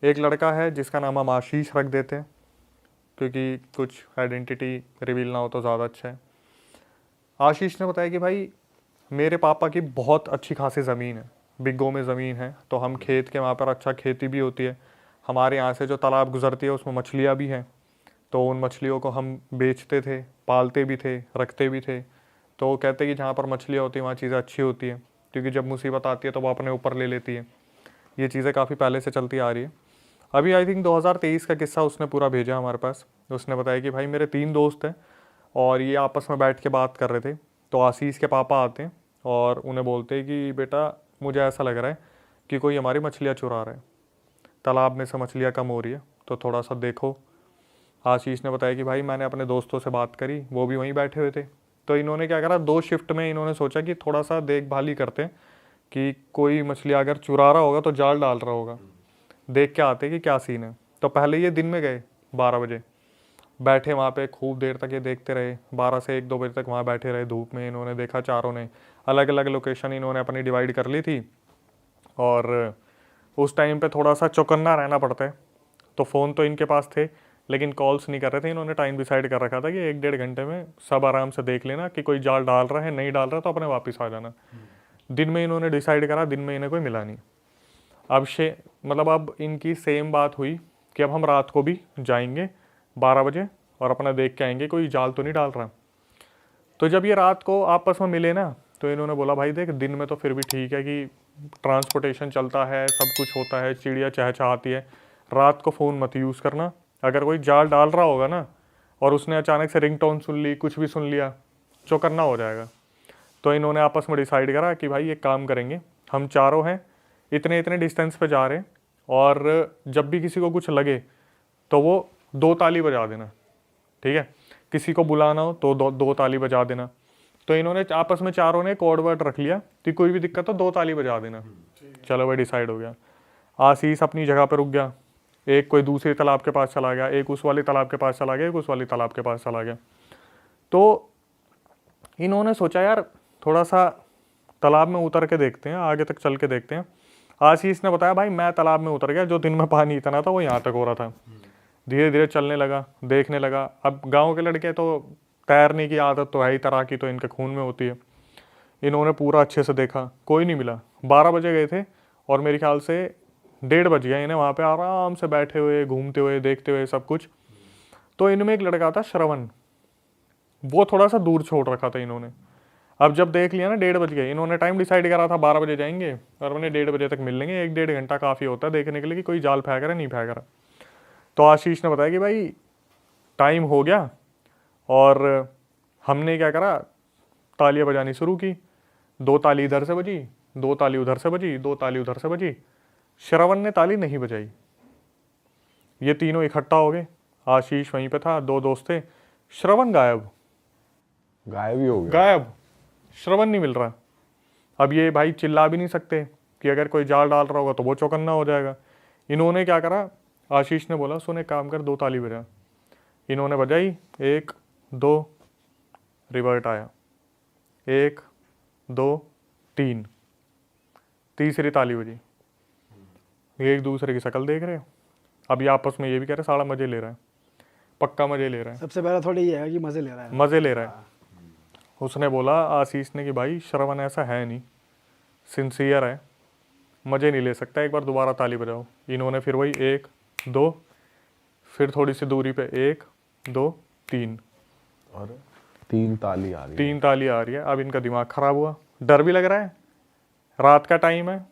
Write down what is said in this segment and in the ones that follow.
एक लड़का है जिसका नाम हम आशीष रख देते हैं, क्योंकि कुछ आइडेंटिटी रिवील ना हो तो ज़्यादा अच्छा है। आशीष ने बताया कि भाई मेरे पापा की बहुत अच्छी खासी ज़मीन है, बिग्गो में ज़मीन है, तो हम खेत के वहाँ पर अच्छा खेती भी होती है। हमारे यहाँ से जो तालाब गुजरती है उसमें मछलियाँ भी हैं, तो उन मछलियों को हम बेचते थे, पालते भी थे, रखते भी थे। तो वो कहते कि जहाँ पर मछलियाँ होती हैं वहाँ चीज़ें अच्छी होती हैं, क्योंकि जब मुसीबत आती है तो वो अपने ऊपर ले लेती है। ये चीज़ें काफ़ी पहले से चलती आ रही है। अभी आई थिंक 2023 का किस्सा उसने पूरा भेजा हमारे पास। उसने बताया कि भाई मेरे 3 दोस्त हैं और ये आपस में बैठ के बात कर रहे थे, तो आशीष के पापा आते हैं और उन्हें बोलते हैं कि बेटा मुझे ऐसा लग रहा है कि कोई हमारी मछलियाँ चुरा रहा है, तालाब में से मछलियाँ कम हो रही है, तो थोड़ा सा देखो। आशीष ने बताया कि भाई मैंने अपने दोस्तों से बात करी, वो भी वहीं बैठे हुए थे। तो इन्होंने क्या करा, 2 शिफ्ट में इन्होंने सोचा कि थोड़ा सा देखभाल ही करते हैं कि कोई मछली अगर चुरा रहा होगा तो जाल डाल रहा होगा, देख के आते कि क्या सीन है। तो पहले ये दिन में गए 12 बजे, बैठे वहाँ पे खूब देर तक ये देखते रहे, 12 से 1-2 बजे तक वहाँ बैठे रहे धूप में। इन्होंने देखा, चारों ने अलग अलग लोकेशन इन्होंने अपनी डिवाइड कर ली थी, और उस टाइम पे थोड़ा सा चौकन्ना रहना पड़ता है। तो फ़ोन तो इनके पास थे लेकिन कॉल्स नहीं कर रहे थे। इन्होंने टाइम डिसाइड कर रखा था कि 1-1.5 घंटे में सब आराम से देख लेना कि कोई जाल डाल रहा है, नहीं डाल रहा तो अपने वापस आ जाना। दिन में इन्होंने डिसाइड करा, दिन में इन्हें कोई मिला नहीं। अब इनकी सेम बात हुई कि अब हम रात को भी जाएंगे 12 बजे और अपना देख के आएंगे कोई जाल तो नहीं डाल रहा। तो जब ये रात को आपस में मिले ना, तो इन्होंने बोला भाई देख, दिन में तो फिर भी ठीक है कि ट्रांसपोर्टेशन चलता है, सब कुछ होता है, चिड़िया चहचहाती है, रात को फ़ोन मत यूज़ करना। अगर कोई जाल डाल रहा होगा ना और उसने अचानक से रिंगटोन सुन ली, कुछ भी सुन लिया, चौकन्ना हो जाएगा। तो इन्होंने आपस में डिसाइड करा कि भाई एक काम करेंगे, हम चारों हैं, इतने इतने डिस्टेंस पे जा रहे हैं, और जब भी किसी को कुछ लगे तो वो 2 ताली बजा देना, ठीक है। किसी को बुलाना हो तो 2 ताली बजा देना। तो इन्होंने आपस में चारों ने कोड वर्ड रख लिया कि कोई भी दिक्कत हो 2 ताली बजा देना। चलो भाई डिसाइड हो गया। आशीष अपनी जगह पर रुक गया, एक कोई दूसरे तालाब के पास चला गया, एक उस वाले तालाब के पास चला गया, एक उस वाले तालाब के पास चला गया। तो इन्होंने सोचा यार थोड़ा सा तालाब में उतर के देखते हैं, आगे तक चल के देखते हैं। आशीष ने बताया भाई मैं तालाब में उतर गया, जो दिन में पानी इतना था वो यहाँ तक हो रहा था। धीरे धीरे चलने लगा, देखने लगा। अब गांव के लड़के तो तैरने की आदत तो है ही, तैराकी तो इनके खून में होती है। इन्होंने पूरा अच्छे से देखा, कोई नहीं मिला। 12 बजे गए थे और मेरे ख्याल से 1:30 बज गया इन्हें वहाँ पे आराम से बैठे हुए, घूमते हुए, देखते हुए सब कुछ। तो इनमें एक लड़का था श्रवण, वो थोड़ा सा दूर छोड़ रखा था इन्होंने। अब जब देख लिया ना 1:30 बज गए, इन्होंने टाइम डिसाइड करा था 12 बजे जाएंगे और उन्हें 1:30 बजे तक मिल लेंगे। 1-1.5 घंटा काफ़ी होता है देखने के लिए कि कोई जाल फेंक रहा है नहीं फेंक रहा। तो आशीष ने बताया कि भाई टाइम हो गया, और हमने क्या करा, तालियां बजानी शुरू की। 2 ताली इधर से बजी, 2 ताली उधर से बजी, 2 ताली उधर से बजी। श्रवण ने ताली नहीं बजाई। ये तीनों इकट्ठा हो गए, आशीष वहीं पे था, 2 दोस्त थे, श्रवण गायब ही हो गया, गायब, श्रवण नहीं मिल रहा। अब ये भाई चिल्ला भी नहीं सकते कि अगर कोई जाल डाल रहा होगा तो वो चौकन्ना हो जाएगा। इन्होंने क्या करा, आशीष ने बोला सुन एक काम कर, 2 ताली बजा। इन्होंने बजाई, 1 2, रिवर्ट आया, 1 2 3, तीसरी ताली बजी। एक दूसरे की शक्ल देख रहे हैं। अब ये आपस में ये भी कह रहे साला मजे ले रहा है, पक्का मजे ले रहा है। सबसे पहला थोड़ी ये है कि मजे ले रहा है, मजे ले रहा है। उसने बोला आशीष ने कि भाई श्रवण ऐसा है नहीं, सिंसियर है, मजे नहीं ले सकता, एक बार दोबारा ताली बजाओ। इन्होंने फिर वही 1 2, फिर थोड़ी सी दूरी पे 1 2 3, और 3 ताली आ रही है। 3 ताली आ रही है। अब इनका दिमाग खराब हुआ, डर भी लग रहा है, रात का टाइम है,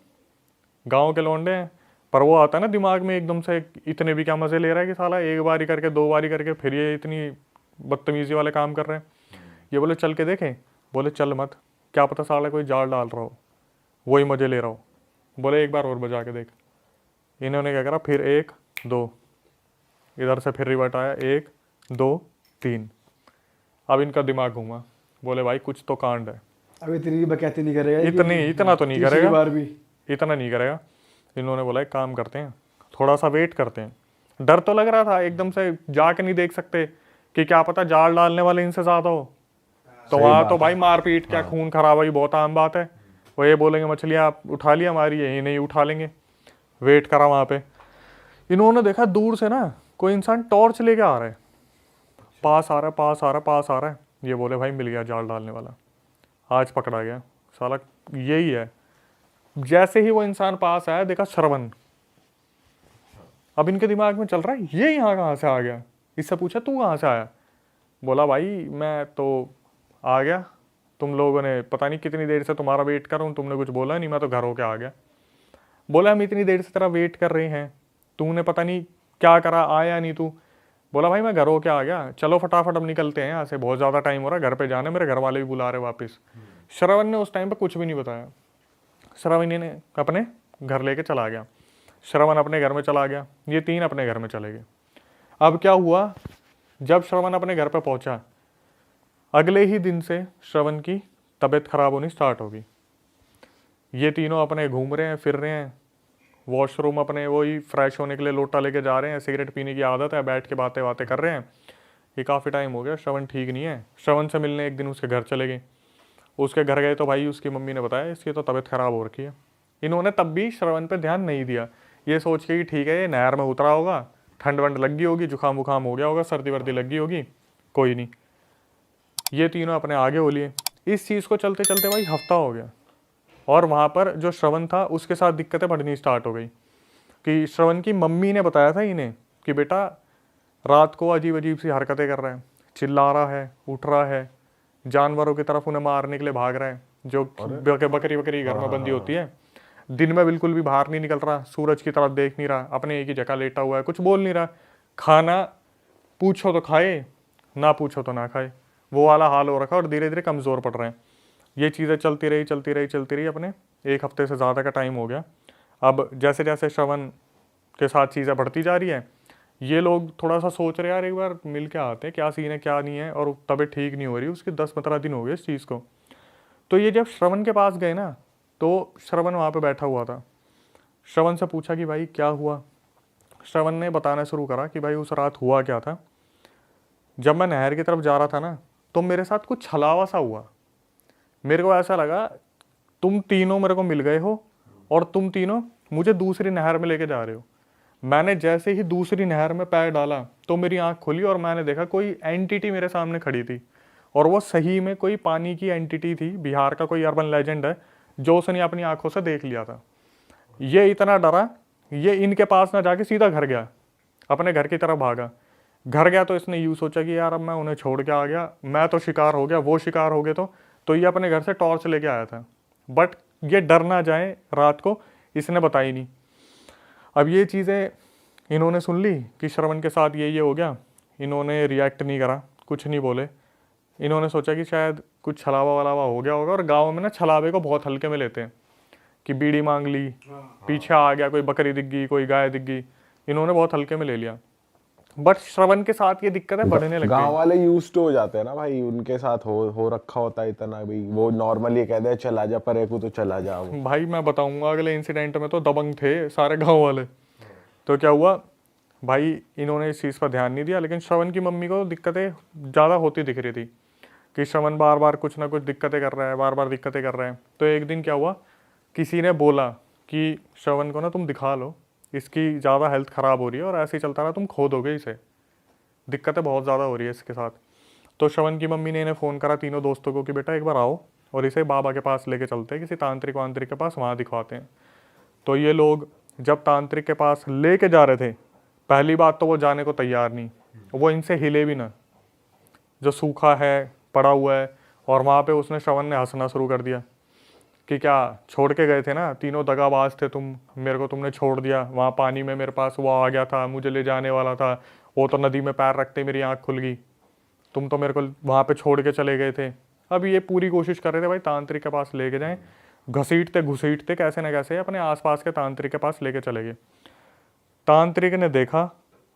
गांव के लौंडे हैं, पर वो आता है ना दिमाग में एकदम से, इतने भी क्या मजे ले रहा है कि साला 1 बारी करके 2 बारी करके फिर ये इतनी बदतमीजी वाले काम कर रहे हैं। ये बोले चल के देखें, बोले चल मत, क्या पता साला कोई जाल डाल रहा हो, वही मजे ले रहा हो। बोले एक बार और बजा के देख। इन्होंने क्या करा, फिर 1 2, इधर से फिर रिवर्ट आया, 1 2 3। अब इनका दिमाग घूमा, बोले भाई कुछ तो कांड है। अब इतनी बकैती नहीं करेगा, इतना तो नहीं करेगा, बार भी इतना नहीं करेगा। इन्होंने बोला एक काम करते हैं, थोड़ा सा वेट करते हैं। डर तो लग रहा था, एकदम से जाके नहीं देख सकते कि क्या पता जाल डालने वाले इनसे ज्यादा हो, तो वहाँ तो भाई मारपीट, क्या खून खराबा बहुत आम बात है। वो ये बोलेंगे मछलियाँ आप उठा लिया हमारी, यही नहीं उठा लेंगे। वेट करा वहाँ पे, इन्होंने देखा दूर से ना कोई इंसान टॉर्च लेके आ रहा है, पास आ रहा है, पास आ रहा है, पास आ रहा है। ये बोले भाई मिल गया जाल डालने वाला, आज पकड़ा गया साला, यही है। जैसे ही वो इंसान पास आया देखा श्रवण। अब इनके दिमाग में चल रहा है ये यहाँ कहाँ से आ गया। इससे पूछा तू कहाँ से आया? बोला भाई मैं तो आ गया, तुम लोगों ने पता नहीं कितनी देर से तुम्हारा वेट कर रहा हूँ, तुमने कुछ बोला नहीं, मैं तो घर होके आ गया। बोला हम इतनी देर से तेरा वेट कर रहे हैं, तूने पता नहीं क्या करा, आया नहीं तू। बोला भाई मैं घर होके आ गया, चलो फटाफट अब निकलते हैं यहाँ से, बहुत ज़्यादा टाइम हो रहा है, घर पे जाना, मेरे घर वाले भी बुला रहे वापस। श्रवण ने उस टाइम पे कुछ भी नहीं बताया। श्रवण ने अपने घर लेके चला गया। श्रवण अपने घर में चला गया, ये तीन अपने घर में चले गए। अब क्या हुआ, जब श्रवण अपने घर पे पहुंचा, अगले ही दिन से श्रवण की तबीयत खराब होनी स्टार्ट होगी। ये तीनों अपने घूम रहे हैं, फिर रहे हैं, वॉशरूम अपने वही फ्रेश होने के लिए लोटा लेके जा रहे हैं, सिगरेट पीने की आदत है, बैठ के बातें बातें कर रहे हैं। ये काफ़ी टाइम हो गया, श्रवण ठीक नहीं है। श्रवण से मिलने एक दिन उसके घर चले गए। उसके घर गए तो भाई उसकी मम्मी ने बताया इसकी तो तबीयत खराब हो रखी है। इन्होंने तब भी श्रवण पे ध्यान नहीं दिया, ये सोच के कि ठीक है ये नहर में उतरा होगा, ठंड वंड लग गई होगी, जुकाम वुकाम हो गया होगा, सर्दी वर्दी लग गई होगी, कोई नहीं। ये तीनों अपने आगे हो लिए। इस चीज़ को चलते चलते भाई हफ्ता हो गया, और वहाँ पर जो श्रवण था उसके साथ दिक्कतें बढ़नी स्टार्ट हो गई। कि श्रवण की मम्मी ने बताया था इन्हें कि बेटा रात को अजीब अजीब सी हरकतें कर रहा है, चिल्ला रहा है, उठ रहा है, जानवरों की तरफ उन्हें मारने के लिए भाग रहा है, जो बकरी बकरी घर में बंदी होती है। दिन में बिल्कुल भी बाहर नहीं निकल रहा, सूरज की तरफ देख नहीं रहा, अपने एक ही जगह लेटा हुआ है, कुछ बोल नहीं रहा। खाना पूछो तो खाए, ना पूछो तो ना खाए, वो वाला हाल हो रखा, और धीरे धीरे कमज़ोर पड़ रहे हैं। ये चीज़ें चलती रही अपने एक हफ्ते से ज़्यादा का टाइम हो गया। अब जैसे जैसे श्रवण के साथ चीज़ें बढ़ती जा रही है, ये लोग थोड़ा सा सोच रहे यार एक बार मिल के आते हैं, क्या सीन है क्या नहीं है, और तबीयत ठीक नहीं हो रही, उसके 10-15 दिन हो गए इस चीज़ को। तो ये जब श्रवण के पास गए ना, तो श्रवण वहाँ पे बैठा हुआ था। श्रवण से पूछा कि भाई क्या हुआ? श्रवण ने बताना शुरू करा कि भाई उस रात हुआ क्या था। जब मैं नहर की तरफ जा रहा था ना, तो मेरे साथ कुछ छलावा सा हुआ। मेरे को ऐसा लगा तुम तीनों मेरे को मिल गए हो, और तुम तीनों मुझे दूसरी नहर में लेके जा रहे हो। मैंने जैसे ही दूसरी नहर में पैर डाला तो मेरी आंख खुली, और मैंने देखा कोई एंटिटी मेरे सामने खड़ी थी, और वो सही में कोई पानी की एंटिटी थी। बिहार का कोई अर्बन लेजेंड है जो उसने अपनी आंखों से देख लिया था। ये इतना डरा, ये इनके पास ना जाके सीधा घर गया, अपने घर की तरफ भागा। घर गया तो इसने यूँ सोचा कि यार अब मैं उन्हें छोड़ के आ गया, मैं तो शिकार हो गया, वो शिकार हो गए। तो ये अपने घर से टॉर्च लेके आया था, बट ये डर ना जाए रात को, इसने बताई नहीं। अब ये चीज़ें इन्होंने सुन ली कि श्रवण के साथ ये हो गया। इन्होंने रिएक्ट नहीं करा, कुछ नहीं बोले। इन्होंने सोचा कि शायद कुछ छलावा वलावा हो गया होगा, और गाँव में ना छलावे को बहुत हल्के में लेते हैं कि बीड़ी मांग ली, पीछे आ गया, कोई बकरी दिख गई, कोई गाय दिख गई, इन्होंने बहुत हल्के में ले लिया। बट श्रवण के साथ ये दिक्कतें बढ़ने लगी। गांव वाले यूज्ड हो जाते हैं ना भाई, उनके साथ हो रखा होता है इतना भी, वो नॉर्मली कहते हैं चला जा परे को, तो चला जा। भाई मैं बताऊंगा अगले इंसिडेंट में तो दबंग थे सारे गांव वाले। तो क्या हुआ भाई, इन्होंने इस चीज़ पर ध्यान नहीं दिया, लेकिन श्रवण की मम्मी को दिक्कतें ज़्यादा होती दिख रही थी कि श्रवण बार बार कुछ ना कुछ दिक्कतें कर रहा है, बार बार दिक्कतें कर रहा है। तो एक दिन क्या हुआ, किसी ने बोला कि श्रवण को ना तुम दिखा लो, इसकी ज़्यादा हेल्थ ख़राब हो रही है, और ऐसे ही चलता रहा तुम खो दोगे इसे, दिक्कतें बहुत ज़्यादा हो रही है इसके साथ। तो श्रवण की मम्मी ने इन्हें फ़ोन करा तीनों दोस्तों को कि बेटा एक बार आओ और इसे बाबा के पास लेके चलते हैं, किसी तांत्रिक वांत्रिक के पास, वहाँ दिखवाते हैं। तो ये लोग जब तांत्रिक के पास लेके जा रहे थे, पहली बात तो वो जाने को तैयार नहीं, वो इनसे हिले भी ना, जो सूखा है पड़ा हुआ है। और वहाँ पे उसने श्रवण ने हंसना शुरू कर दिया कि क्या छोड़ के गए थे ना, तीनों दगाबाज थे तुम, मेरे को तुमने छोड़ दिया वहाँ पानी में, मेरे पास वो आ गया था, मुझे ले जाने वाला था, वो तो नदी में पैर रखते मेरी आँख खुल गई, तुम तो मेरे को वहाँ पे छोड़ के चले गए थे। अब ये पूरी कोशिश कर रहे थे भाई तांत्रिक के पास लेके जाएं, घसीटते घुसीटते कैसे न कैसे अपने आसपास के तांत्रिक के पास लेके चले गए। तांत्रिक ने देखा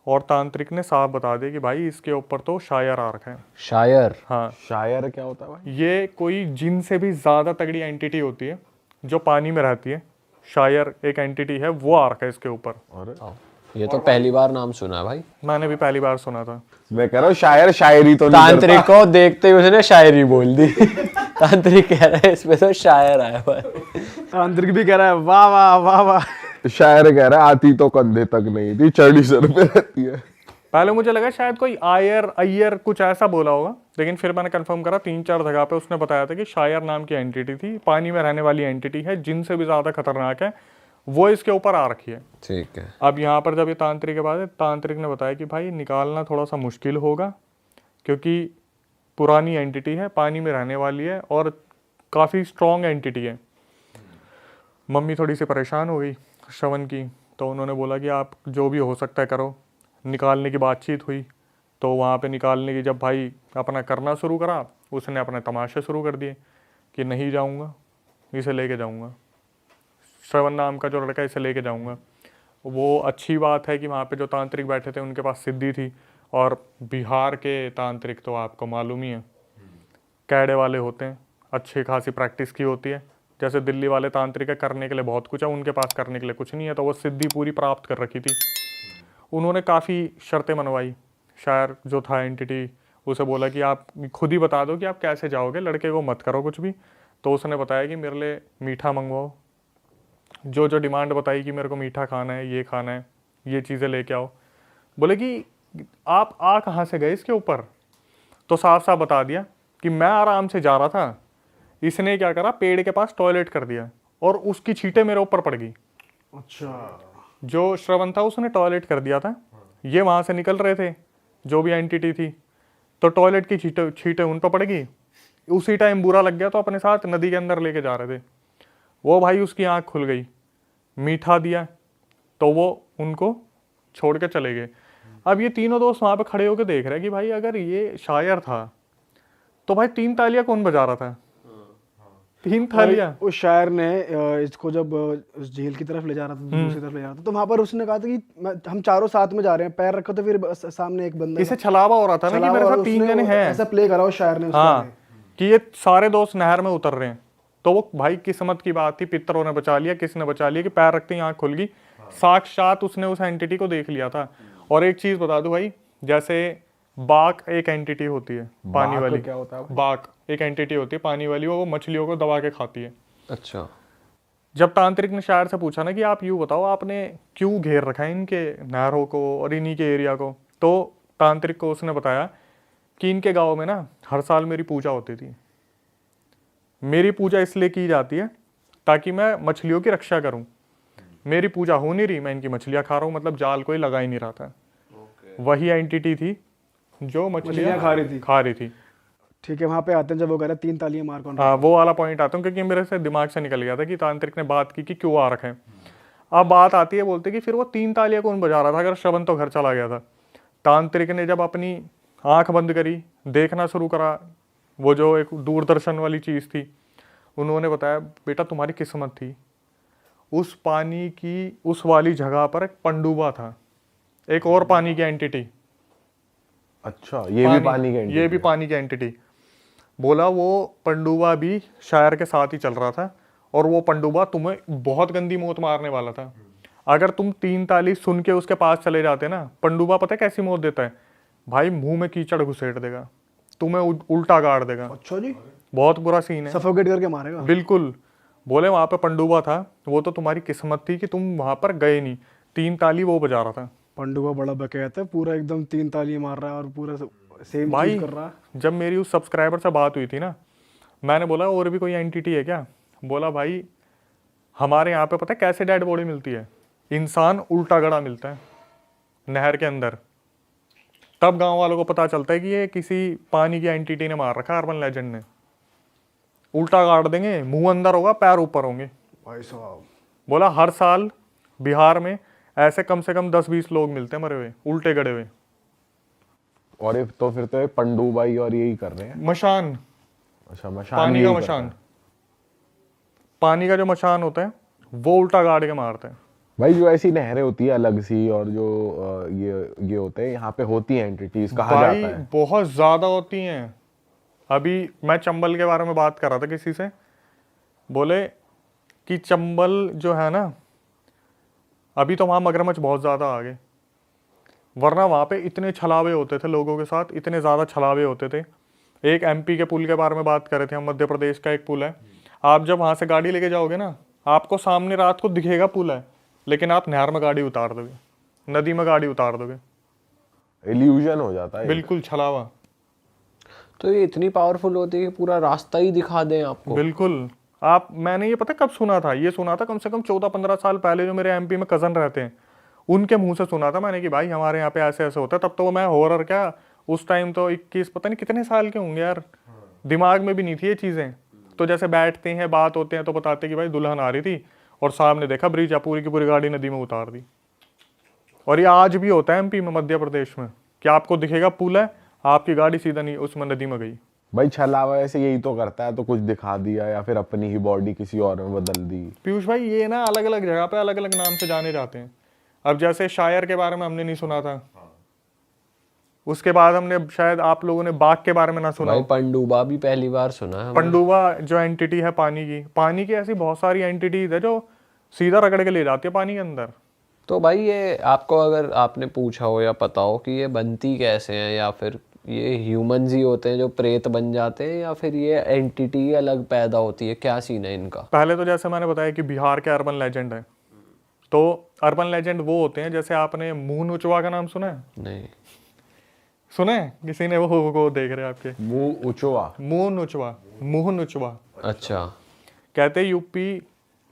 और तांत्रिक ने साफ बता दिया कि भाई इसके ऊपर तो शायर आ रखा है। शायर? हाँ। शायर क्या होता है भाई? ये कोई जिन से भी ज़्यादा तगड़ी एंटिटी होती है जो पानी में रहती है, शायर एक एंटिटी है, वो आ रखा है इसके ऊपर। ये तो पहली बार नाम सुना है भाई, मैंने भी पहली बार सुना था। मैं कह रहा हूँ शायर शायरी तो तांत्रिक को देखते ही उसने शायरी बोल दी। तांत्रिक कह रहा है इसमें तो शायर आया हुआ है। तांत्रिक भी कह रहा है वाह वाह वाह वाह। शायर कह रहा है आती तो कंधे तक नहीं थी, चढ़ी सर पे रहती है। पहले मुझे लगा शायद कोई आयर अय्यर कुछ ऐसा बोला होगा, लेकिन फिर मैंने कंफर्म करा 3-4 जगह पे उसने बताया था कि शायर नाम की एंटिटी थी, पानी में रहने वाली एंटिटी है, जिनसे भी ज़्यादा खतरनाक है, वो इसके ऊपर आ रखी है। ठीक है। अब यहाँ पर जब ये तांत्रिक के बाद है, तांत्रिक ने बताया कि भाई निकालना थोड़ा सा मुश्किल होगा, क्योंकि पुरानी एंटिटी है, पानी में रहने वाली है और काफ़ी स्ट्रॉन्ग एंटिटी है। मम्मी थोड़ी सी परेशान हो गई श्रवण की, तो उन्होंने बोला कि आप जो भी हो सकता है करो। निकालने की बातचीत हुई, तो वहाँ पे निकालने की जब भाई अपना करना शुरू करा, उसने अपने तमाशे शुरू कर दिए कि नहीं जाऊँगा, इसे लेके जाऊँगा, श्रवण नाम का जो लड़का, इसे लेके जाऊँगा। वो अच्छी बात है कि वहाँ पे जो तांत्रिक बैठे थे उनके पास सिद्धि थी, और बिहार के तांत्रिक तो आपको मालूम ही है, कैडे वाले होते हैं, अच्छी खासी प्रैक्टिस की होती है। जैसे दिल्ली वाले तांत्रिक है, करने के लिए बहुत कुछ है, उनके पास करने के लिए कुछ नहीं है, तो वो सिद्धि पूरी प्राप्त कर रखी थी। उन्होंने काफ़ी शर्तें मनवाई। शायर जो था एंटिटी, उसे बोला कि आप खुद ही बता दो कि आप कैसे जाओगे, लड़के को मत करो कुछ भी। तो उसने बताया कि मेरे लिए मीठा मंगवाओ, जो जो डिमांड बताई कि मेरे को मीठा खाना है, ये खाना है, ये चीज़ें लेके आओ। बोले कि आप आ कहाँ से गए इसके ऊपर? तो साफ साफ बता दिया कि मैं आराम से जा रहा था, इसने क्या करा, पेड़ के पास टॉयलेट कर दिया और उसकी छींटें मेरे ऊपर पड़ गई। अच्छा, जो श्रवण था उसने टॉयलेट कर दिया था, ये वहाँ से निकल रहे थे जो भी एंटिटी थी, तो टॉयलेट की छींटें उन पर पड़ गई। उसी टाइम बुरा लग गया, तो अपने साथ नदी के अंदर लेके जा रहे थे। वो भाई उसकी आँख खुल गई, मीठा दिया, तो वो उनको छोड़ के चले गए। अब ये तीनों दोस्त वहाँ पे खड़े होकर देख रहे हैं कि भाई अगर ये शायर था तो भाई 3 तालियां कौन बजा रहा था? 3 तालियां। उस शायर ने इसको जब उस झील की तरफ ले जा रहा था, दूसरी तरफ ले जा रहा था, तो वहां पर उसने कहा था कि हम चारों साथ में जा रहे हैं, पैर रखो तो फिर सामने एक बंदा इसे छलावा हो रहा था ना कि मेरे साथ 3 जने हैं। ऐसा प्ले करा उस शायर ने उसके हाँ, आगे। कि ये सारे दोस्त नहर में उतर रहे हैं। तो वो भाई किस्मत की बात थी, पितरों ने बचा लिया, किसने बचा लिया कि पैर रखते ही आँख खुल गई। साक्षात उसने उस एंटिटी को देख लिया था। और एक चीज बता दूं भाई, जैसे बाघ एक एंटिटी होती है पानी वाली, क्या होता है? बाघ एक एंटिटी होती है पानी वाली, वो मछलियों को दबा के खाती है। अच्छा। जब तांत्रिक ने शायर से पूछा ना कि आप यूँ बताओ आपने क्यों घेर रखा है इनके नहरों को और इन्हीं के एरिया को, तो तांत्रिक को उसने बताया कि इनके गाँव में ना हर साल मेरी पूजा होती थी। मेरी पूजा इसलिए की जाती है ताकि मैं मछलियों की रक्षा करूं। मेरी पूजा हो नहीं रही, मैं इनकी मछलियां खा रहा हूं, मतलब जाल कोई लगा ही नहीं रहा था। वही एंटिटी थी जो मछलियां खा रही थी। ठीक है, वहां पे आते हैं जब वो कह रहा है 3 तालियां मार कौन। हाँ, वो वाला पॉइंट आता हूँ क्योंकि मेरे से दिमाग से निकल गया था कि तांत्रिक ने बात की कि क्यों आ रखे हैं। अब बात आती है, बोलते कि फिर वो 3 तालियां कौन बजा रहा था अगर श्रवण तो घर चला गया था। तांत्रिक ने जब अपनी आंख बंद करी, देखना शुरू करा, वो जो एक दूरदर्शन वाली चीज़ थी, उन्होंने बताया बेटा तुम्हारी किस्मत थी, उस पानी की उस वाली जगह पर एक पंडुबा था, एक और पानी की एंटिटी। अच्छा, ये भी पानी की एंटिटी? ये भी पानी की एंटिटी। बोला वो पंडुबा भी शायर के साथ ही चल रहा था, और वो पंडुबा तुम्हें बहुत गंदी मौत मारने वाला था। अगर तुम 3 ताली सुन के उसके पास चले जाते ना, पंडुबा पता है कैसी मौत देता है भाई? मुंह में कीचड़ घुसेड़ देगा, तुम्हें उल्टा गाड़ देगा। अच्छा जी, बहुत बुरा सीन है, सफोकेट करके मारेगा। बिल्कुल। बोले वहां पे पंडुबा था, वो तो तुम्हारी किस्मत थी कि तुम वहां पर गए नहीं। 3 ताली वो बजा रहा था। पंडुबा बड़ा बकैत है, पूरा एकदम 3 तालियां मार रहा है और पूरा सेम भाई चीज कर रहा है। जब मेरी उस सब्सक्राइबर से बात हुई थी ना, मैंने बोला और भी कोई एंटिटी है क्या? बोला भाई हमारे यहाँ पे पता है कैसे डेड बॉडी मिलती है? इंसान उल्टा गड़ा मिलता है नहर के अंदर। तब गांव वालों को पता चलता है कि ये किसी पानी की एंटिटी ने मार रखा, अर्बन लेजेंड ने। उल्टा गाड़ देंगे, मुंह अंदर होगा, पैर ऊपर होंगे। भाई साहब, बोला हर साल बिहार में ऐसे कम से कम 10-20 लोग मिलते हैं मरे हुए, उल्टे गड़े हुए। और ये तो फिर तो ये पंडुबाई और यही कर रहे हैं। मशान, अच्छा, मशान पानी यही का कर रहे मशान, हैं। पानी का जो मशान होता है वो उल्टा गाड़ के मारते हैं। भाई जो ऐसी नहरें होती है अलग सी, और जो ये होते हैं यहाँ पे होती है एंटिटीज, कहा भाई जाता है बहुत ज्यादा होती हैं। अभी मैं चंबल के बारे में बात कर रहा था किसी से, बोले कि चंबल जो है ना, अभी तो वहाँ मगरमच्छ बहुत ज़्यादा आ गए, वरना वहाँ पे इतने छलावे होते थे लोगों के साथ, इतने ज़्यादा छलावे होते थे। एक एमपी के पुल के बारे में बात कर रहे थे हम, मध्य प्रदेश का एक पुल है। आप जब वहाँ से गाड़ी लेके जाओगे ना, आपको सामने रात को दिखेगा पुल है, लेकिन आप नहर में गाड़ी उतार दोगे, नदी में गाड़ी उतार दोगे, इल्यूजन हो जाता है। बिल्कुल छलावा। तो ये इतनी पावरफुल होती है कि पूरा रास्ता ही दिखा दें आपको। बिल्कुल। आप, मैंने ये पता कब सुना था, ये सुना था कम से कम 14-15 साल पहले, जो मेरे एमपी में कज़न रहते हैं उनके मुंह से सुना था मैंने कि भाई हमारे यहाँ पे ऐसे ऐसे होता है। तब तो मैं हॉरर क्या, उस टाइम तो 21 पता नहीं कितने साल के होंगे यार, दिमाग में भी नहीं थी ये चीज़ें। तो जैसे बैठते हैं बात होते हैं तो बताते कि भाई दुल्हन आ रही थी और सामने देखा ब्रिज, पूरी की पूरी गाड़ी नदी में उतार दी। और ये आज भी होता है एमपी में, मध्य प्रदेश में, कि आपको दिखेगा पुल है, आपकी गाड़ी सीधा नहीं उसमें नदी में गई। भाई छलावा ऐसे यही तो करता है, तो कुछ दिखा दिया या फिर अपनी ही बॉडी किसी और में बदल दी। पीयूष भाई ये ना अलग अलग जगह पे अलग अलग नाम से जाने जाते हैं। अब जैसे शायर के बारे में हमने नहीं सुना था, उसके बाद हमने शायद आप लोगों ने बाघ के बारे में ना सुना भाई हो। पंडुबा भी पहली बार सुना है हमने। पंडुबा जो एंटिटी है पानी की ऐसी बहुत सारी एंटिटीज है जो सीधा रगड़ के ले जाती है पानी के अंदर। तो भाई ये आपको अगर आपने पूछा हो या पता हो कि ये बनती कैसे हैं, या फिर ये ह्यूमंस ही होते हैं जो प्रेत बन जाते हैं, या फिर ये एंटिटी अलग पैदा होती है, क्या सीन है इनका? पहले तो जैसे मैंने बताया कि बिहार के अर्बन लेजेंड है, तो अर्बन लेजेंड वो होते हैं, जैसे आपने मुंह नुचवा का नाम सुना है? नहीं। सुना है किसी ने? वो देख रहे हैं आपके मुंह उचवा, मुंह नुचवा। अच्छा। कहते हैं यूपी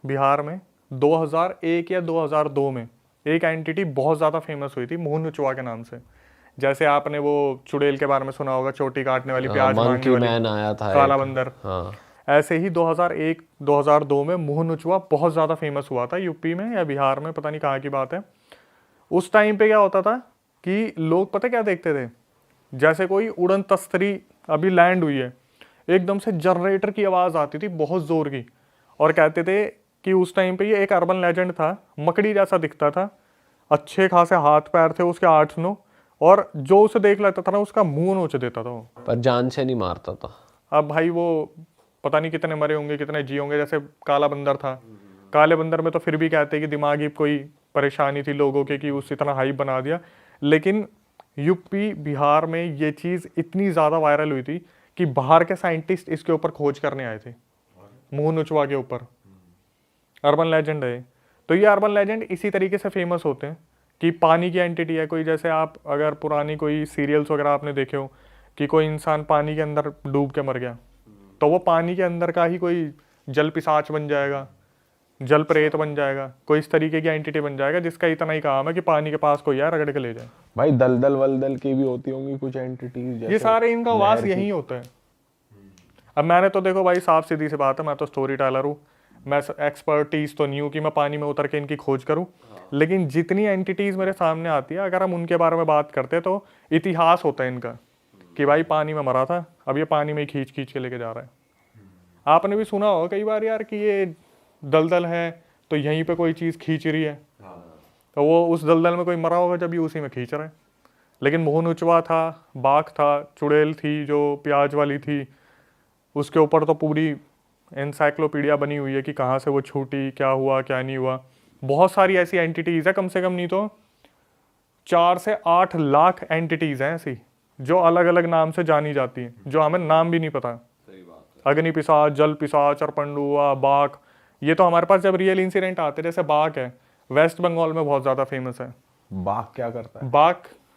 बिहार में 2001 या 2002 में एक एंटिटी बहुत ज़्यादा फेमस हुई थी मुंह नुचवा के नाम से। जैसे आपने वो चुड़ैल के बारे में सुना होगा, चोटी काटने वाली, प्याज मंकी मांगने वाली, मैन आया था काला एक। बंदर। हाँ। ऐसे ही 2001-2002 में मुंह नुचवा बहुत ज़्यादा फेमस हुआ था यूपी में या बिहार में, पता नहीं कहाँ की बात है। उस टाइम पे क्या होता था कि लोग पता क्या देखते थे, जैसे कोई उड़न तस्तरी अभी लैंड हुई है, एकदम से जनरेटर की आवाज़ आती थी बहुत ज़ोर की, और कहते थे कि उस टाइम पे ये एक अर्बन लेजेंड था, मकड़ी जैसा दिखता था, अच्छे खासे हाथ पैर थे उसके 8-9, और जो उसे देख लेता था ना उसका मुंह नोच देता था वो। पर जान से नहीं मारता था। अब भाई वो पता नहीं कितने मरे होंगे कितने जी होंगे। जैसे काला बंदर था, काले बंदर में तो फिर भी कहते हैं कि दिमागी कोई परेशानी थी लोगों के कि उस इतना हाइप बना दिया। लेकिन यूपी बिहार में ये चीज़ इतनी ज़्यादा वायरल हुई थी कि बाहर के साइंटिस्ट इसके ऊपर खोज करने आए थे, मुंह नुचवा के ऊपर। अर्बन लेजेंड है। तो ये अर्बन लेजेंड इसी तरीके से फेमस होते हैं कि पानी की एंटिटी है कोई। जैसे आप अगर पुरानी कोई सीरियल्स वगैरह आपने देखे हो कि कोई इंसान पानी के अंदर डूब के मर गया, तो वो पानी के अंदर का ही कोई जल पिशाच बन जाएगा, जल प्रेत बन जाएगा, कोई इस तरीके की एंटिटी बन जाएगा जिसका इतना ही काम है कि पानी के पास कोई आए रगड़ के ले जाए। भाई दलदल वलदल की भी होती होंगी कुछ एंटिटीज, ये सारे इनका वास यही होता है। अब मैंने तो देखो भाई साफ सीधी सी बात है, मैं तो स्टोरी टेलर हूँ, मैं एक्सपर्टीज तो नहीं हूँ कि मैं पानी में उतर के इनकी खोज करूँ। लेकिन जितनी एंटिटीज मेरे सामने आती है, अगर हम उनके बारे में बात करते हैं तो इतिहास होता है इनका कि भाई पानी में मरा था, अब ये पानी में ही खींच खींच के लेके जा रहा है। आपने भी सुना होगा कई बार यार कि ये दलदल है तो यहीं पे कोई चीज़ खींच रही है, तो वो उस दलदल में कोई मरा होगा जब ये उसी में खींच रहा है। लेकिन मोह नुचवा था, बाघ था, चुड़ैल थी जो प्याज वाली थी, उसके ऊपर तो पूरी एनसाइक्लोपीडिया बनी हुई है कि कहाँ से वो छूटी, क्या हुआ क्या नहीं हुआ। बहुत सारी ऐसी एंटिटीज़ है, कम से कम नहीं तो 4 से 8 लाख एंटिटीज़ हैं ऐसी जो अलग अलग नाम से जानी जाती हैं, जो हमें नाम भी नहीं पता। अग्नि पिशाच, जल पिशाच, पंडुआ, बाघ, ये तो हमारे पास जब रियल इंसिडेंट आते हैं, जैसे बाघ है, वेस्ट बंगाल में बहुत ज़्यादा फेमस है। बाघ क्या करता है? बाघ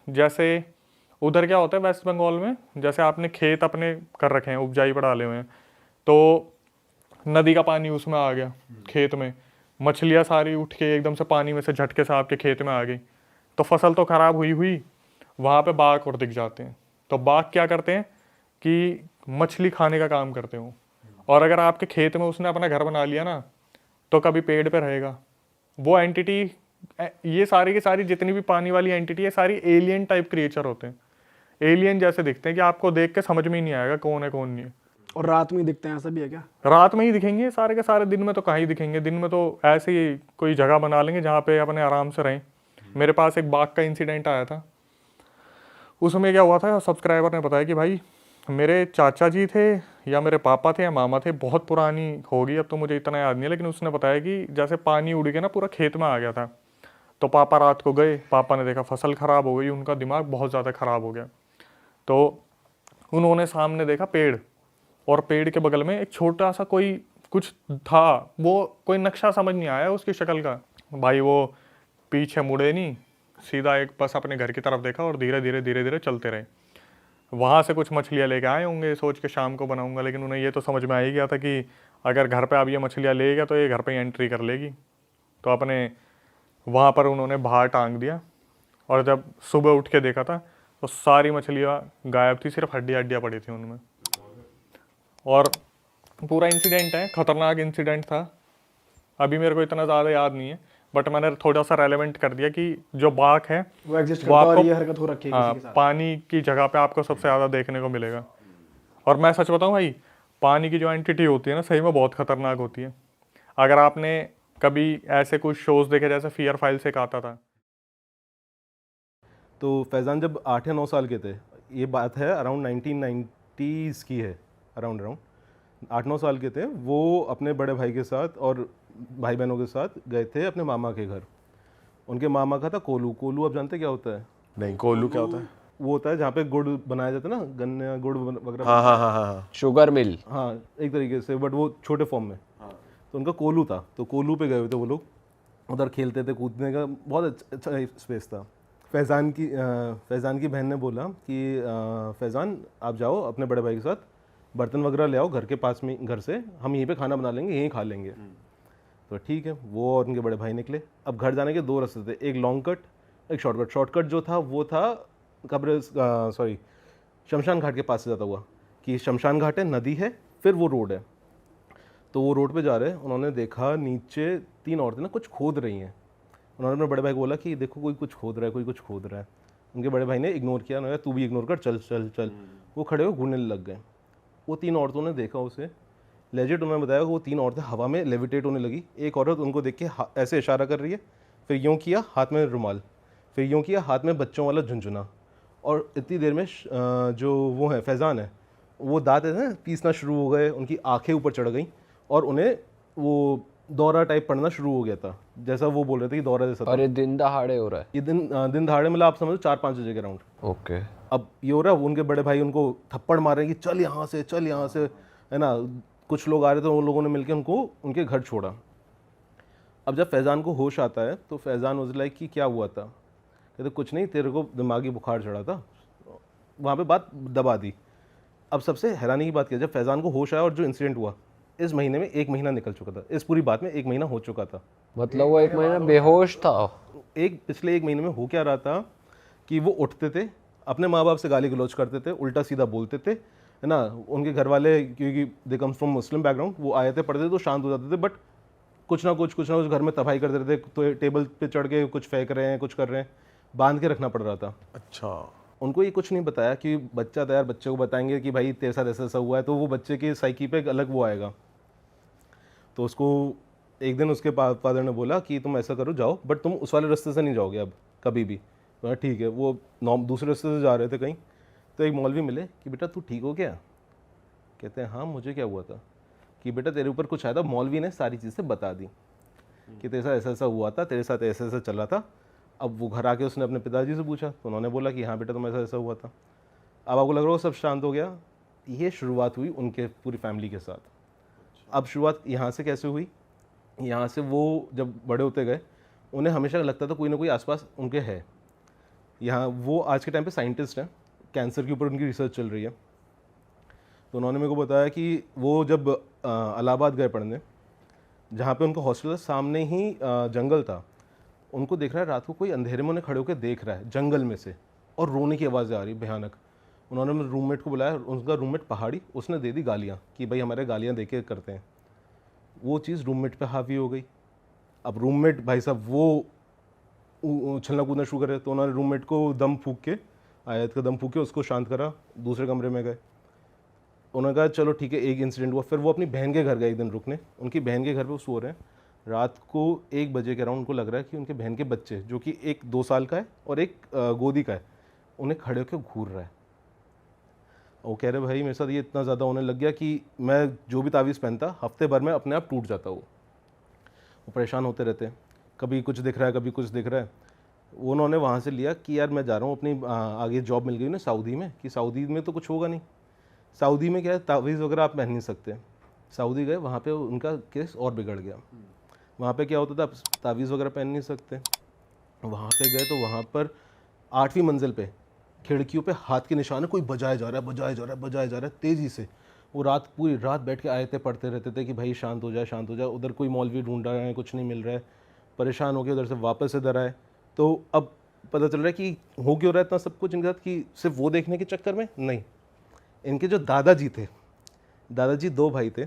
जैसे उधर क्या होता है वेस्ट बंगाल में, जैसे आपने खेत अपने कर रखे हैं, उपजाई पर डाले हुए हैं, तो नदी का पानी उसमें आ गया खेत में, मछलियाँ सारी उठ के एकदम से पानी में से झटके से आपके खेत में आ गई, तो फसल तो खराब हुई वहाँ पे बाघ और दिख जाते हैं। तो बाघ क्या करते हैं कि मछली खाने का काम करते हो, और अगर आपके खेत में उसने अपना घर बना लिया ना तो कभी पेड़ पे रहेगा वो एंटिटी। ये सारी की सारी जितनी भी पानी वाली एंटिटी है सारी एलियन टाइप क्रिएचर होते हैं, एलियन जैसे दिखते हैं कि आपको देख के समझ में ही नहीं आएगा कौन है कौन नहीं है। और रात में ही दिखते हैं, ऐसा भी है क्या? रात में ही दिखेंगे सारे के सारे, दिन में तो कहाँ ही दिखेंगे। दिन में तो ऐसे ही कोई जगह बना लेंगे जहाँ पे अपने आराम से रहें। मेरे पास एक बाघ का इंसिडेंट आया था, उसमें क्या हुआ था, सब्सक्राइबर ने बताया कि भाई मेरे चाचा जी थे या मेरे पापा थे या मामा थे, बहुत पुरानी होगी अब तो मुझे इतना याद नहीं है, लेकिन उसने बताया कि जैसे पानी उड़ के ना पूरा खेत में आ गया था, तो पापा रात को गए, पापा ने देखा फसल ख़राब हो गई, उनका दिमाग बहुत ज़्यादा ख़राब हो गया। तो उन्होंने सामने देखा पेड़, और पेड़ के बगल में एक छोटा सा कोई कुछ था, वो कोई नक्शा समझ नहीं आया उसकी शक्ल का, भाई वो पीछे मुड़े नहीं, सीधा एक बस अपने घर की तरफ देखा और धीरे धीरे धीरे धीरे चलते रहे। वहाँ से कुछ मछलियाँ लेके आए होंगे सोच के शाम को बनाऊंगा, लेकिन उन्हें ये तो समझ में आ ही गया था कि अगर घर पे अब ये मछलियाँ ले गया तो ये घर पे ही एंट्री कर लेगी। तो अपने वहाँ पर उन्होंने बाहर टांग दिया, और जब सुबह उठ के देखा था तो सारी मछलियाँ गायब थी, सिर्फ हड्डियाँ पड़ी थी उनमें। और पूरा इंसिडेंट है, खतरनाक इंसिडेंट था। अभी मेरे को इतना ज़्यादा याद नहीं है, बट मैंने थोड़ा सा रेलेवेंट कर दिया कि जो बाघ है वो एग्जिस्ट वो करता है और आपको, ये हरकत हो रखी है हाँ, किसी के साथ। पानी की जगह पे आपको सबसे ज़्यादा देखने को मिलेगा। और मैं सच बताऊं भाई, पानी की जो एंटिटी होती है ना, सही में बहुत खतरनाक होती है। अगर आपने कभी ऐसे कुछ शोज देखे जैसे फियर फाइल से एक आता था। तो फैज़ान जब 8 या 9 साल के थे, ये बात है अराउंड 1990s की है, अराउंड 8-9 साल के थे, वो अपने बड़े भाई के साथ और भाई बहनों के साथ गए थे अपने मामा के घर। उनके मामा का था कोलू। कोलू आप जानते क्या होता है? नहीं, कोलू क्या होता है? वो होता है जहाँ पे गुड़ बनाया जाता है ना, गन्ने गुड़ वगैरह। हाँ हाँ हाँ हाँ शुगर मिल। हाँ, एक तरीके से, बट वो छोटे फॉर्म में। तो उनका कोलू था, तो कोलू पे गए हुए थे वो लोग। उधर खेलते थे, कूदने का बहुत अच्छा स्पेस था। फैज़ान की बहन ने बोला कि फैज़ान आप जाओ अपने बड़े भाई के साथ, बर्तन वगैरह ले आओ घर के पास में, घर से हम यहीं पे खाना बना लेंगे, यहीं खा लेंगे। तो ठीक है, वो और उनके बड़े भाई निकले। अब घर जाने के 2 रास्ते थे, एक लॉन्ग कट, एक शॉर्टकट। शॉर्टकट जो था वो था शमशान घाट के पास से जाता हुआ, कि शमशान घाट है, नदी है, फिर वो रोड है। तो वो रोड पे जा रहे हैं, उन्होंने देखा नीचे 3 औरतें ना कुछ खोद रही हैं। उन्होंने अपने बड़े भाई को बोला कि देखो कोई कुछ खोद रहा है, कोई कुछ खोद रहा है। उनके बड़े भाई ने इग्नोर किया, उन्होंने तू भी इग्नोर कर, चल चल चल। वो खड़े हो घूरने लग गए। वो 3 औरतों ने देखा उसे, लेजिट उन्होंने बताया कि वो 3 औरतें हवा में लेविटेट होने लगी। एक औरत उनको देख के ऐसे इशारा कर रही है, फिर यूँ किया हाथ में रुमाल, फिर यूँ किया हाथ में बच्चों वाला झुंझुना। और इतनी देर में जो वो है फैज़ान है, वो दांत है ना पीसना शुरू हो गए, उनकी आंखें ऊपर चढ़ गई और उन्हें वो दौरा टाइप पड़ना शुरू हो गया था, जैसा वो बोल रहे थे कि दौरा जैसा था। और ये दिन दहाड़े हो रहा है? ये दिन दहाड़े मतलब आप समझो 4-5 बजे के राउंड। ओके। अब ये हो रहा है, उनके बड़े भाई उनको थप्पड़ मार रहे हैं कि चल यहाँ से, चल यहाँ से, है ना। कुछ लोग आ रहे थे, उन लोगों ने मिलकर उनको उनके घर छोड़ा। अब जब फैज़ान को होश आता है तो फैज़ान वाज लाइक कि क्या हुआ था? कहते कुछ नहीं, तेरे को दिमागी बुखार चढ़ा था। वहाँ पे बात दबा दी। अब सबसे हैरानी की बात क्या, जब फैज़ान को होश आया और जो इंसिडेंट हुआ, इस महीने में 1 महीना निकल चुका था। इस पूरी बात में 1 महीना हो चुका था। मतलब वो 1 महीना बेहोश था? पिछले 1 महीने में हो क्या रहा था कि वो उठते थे, अपने माँ बाप से गाली गलौज करते थे, उल्टा सीधा बोलते थे, है ना। उनके घर वाले, क्योंकि they comes from Muslim background, वो आए थे पढ़ते थे तो शांत हो जाते थे, बट कुछ ना कुछ घर में तबाही कर देते थे। तो टेबल पे चढ़ के कुछ फेंक रहे हैं, कुछ कर रहे हैं, बांध के रखना पड़ रहा था। अच्छा। उनको ये कुछ नहीं बताया कि बच्चा तैयार, बच्चे को बताएंगे कि भाई तेरे साथ ऐसा ऐसा हुआ है, तो वो बच्चे की साइकी पे एक अलग वो आएगा। तो उसको एक दिन उसके फादर ने बोला कि तुम ऐसा करो, जाओ, बट तुम उस वाले रास्ते से नहीं जाओगे अब कभी भी। तो ठीक है, वो दूसरे रास्ते से जा रहे थे कहीं, तो एक मौलवी मिले कि बेटा तू ठीक हो क्या? कहते हैं हाँ, मुझे क्या हुआ था? कि बेटा तेरे ऊपर कुछ आया था। मौलवी ने सारी चीज़ें बता दी कि तेरे साथ ऐसा ऐसा हुआ था, तेरे साथ ऐसा ऐसा चल रहा था। अब वो घर आके उसने अपने पिताजी से पूछा, तो उन्होंने बोला कि हाँ बेटा तुम ऐसा ऐसा हुआ था। अब आपको लग रहा हो सब शांत हो गया। ये शुरुआत हुई उनके पूरी फैमिली के साथ। अब शुरुआत यहाँ से कैसे हुई? यहाँ से वो जब बड़े होते गए, उन्हें हमेशा लगता था कोई ना कोई आसपास उनके है। यहाँ वो आज के टाइम पे साइंटिस्ट हैं, कैंसर के ऊपर उनकी रिसर्च चल रही है। तो उन्होंने मेरे को बताया कि वो जब इलाहाबाद गए पढ़ने, जहाँ पे उनका हॉस्टल था, सामने ही जंगल था। उनको देख रहा है रात को कोई अंधेरे में उन्हें खड़े होकर देख रहा है जंगल में से, और रोने की आवाज़ें आ रही भयानक। उन्होंने मेरे रूममेट को बुलाया, उनका रूममेट पहाड़ी, उसने दे दी गालियाँ कि भाई हमारे गालियाँ दे के करते हैं। वो चीज़ रूममेट पे हावी हो गई। अब रूममेट भाई साहब वो उछलना कूदना शुरू करे, तो उन्होंने रूममेट को दम फूंक के, आयत का दम फूंक के उसको शांत करा। दूसरे कमरे में गए, उन्होंने कहा चलो ठीक है, एक इंसिडेंट हुआ। फिर वो अपनी बहन के घर गए एक दिन रुकने। उनकी बहन के घर पे वो सो रहे हैं। रात को 1 बजे के अराउंड उनको लग रहा है कि उनके बहन के बच्चे, जो कि एक 2 साल का है और एक गोदी का है, उन्हें खड़े होकर घूर रहा है। वो कह रहे भाई मेरे साथ ये इतना ज़्यादा होने लग गया कि मैं जो भी तावीज़ पहनता, हफ्ते भर में अपने आप टूट जाता। वो परेशान होते रहते हैं, कभी कुछ दिख रहा है, कभी कुछ दिख रहा है। उन्होंने वहाँ से लिया कि यार मैं जा रहा हूँ अपनी आगे जॉब मिल गई ना सऊदी में, कि सऊदी में तो कुछ होगा नहीं। सऊदी में क्या है, तावीज़ वगैरह आप पहन नहीं सकते। सऊदी गए, वहाँ पे उनका केस और बिगड़ गया। वहाँ पे क्या होता था, आप तावीज़ वगैरह पहन नहीं सकते। वहाँ पे गए तो वहाँ पर 8वीं मंजिल पे खिड़कियों पे हाथ के निशान है, कोई बजाया जा रहा है, बजाया जा रहा है, बजाया जा रहा है तेज़ी से। वो रात पूरी रात बैठ के आयतें पढ़ते रहते थे कि भाई शांत हो जाए, शांत हो जाए। उधर कोई मौलवी ढूंढ रहा है, कुछ नहीं मिल रहा है, परेशान हो गए, उधर से वापस इधर आए। तो अब पता चल रहा है कि हो क्यों रहा है इतना सब कुछ इनके साथ, कि सिर्फ वो देखने के चक्कर में नहीं। इनके जो दादाजी थे, दादाजी 2 भाई थे।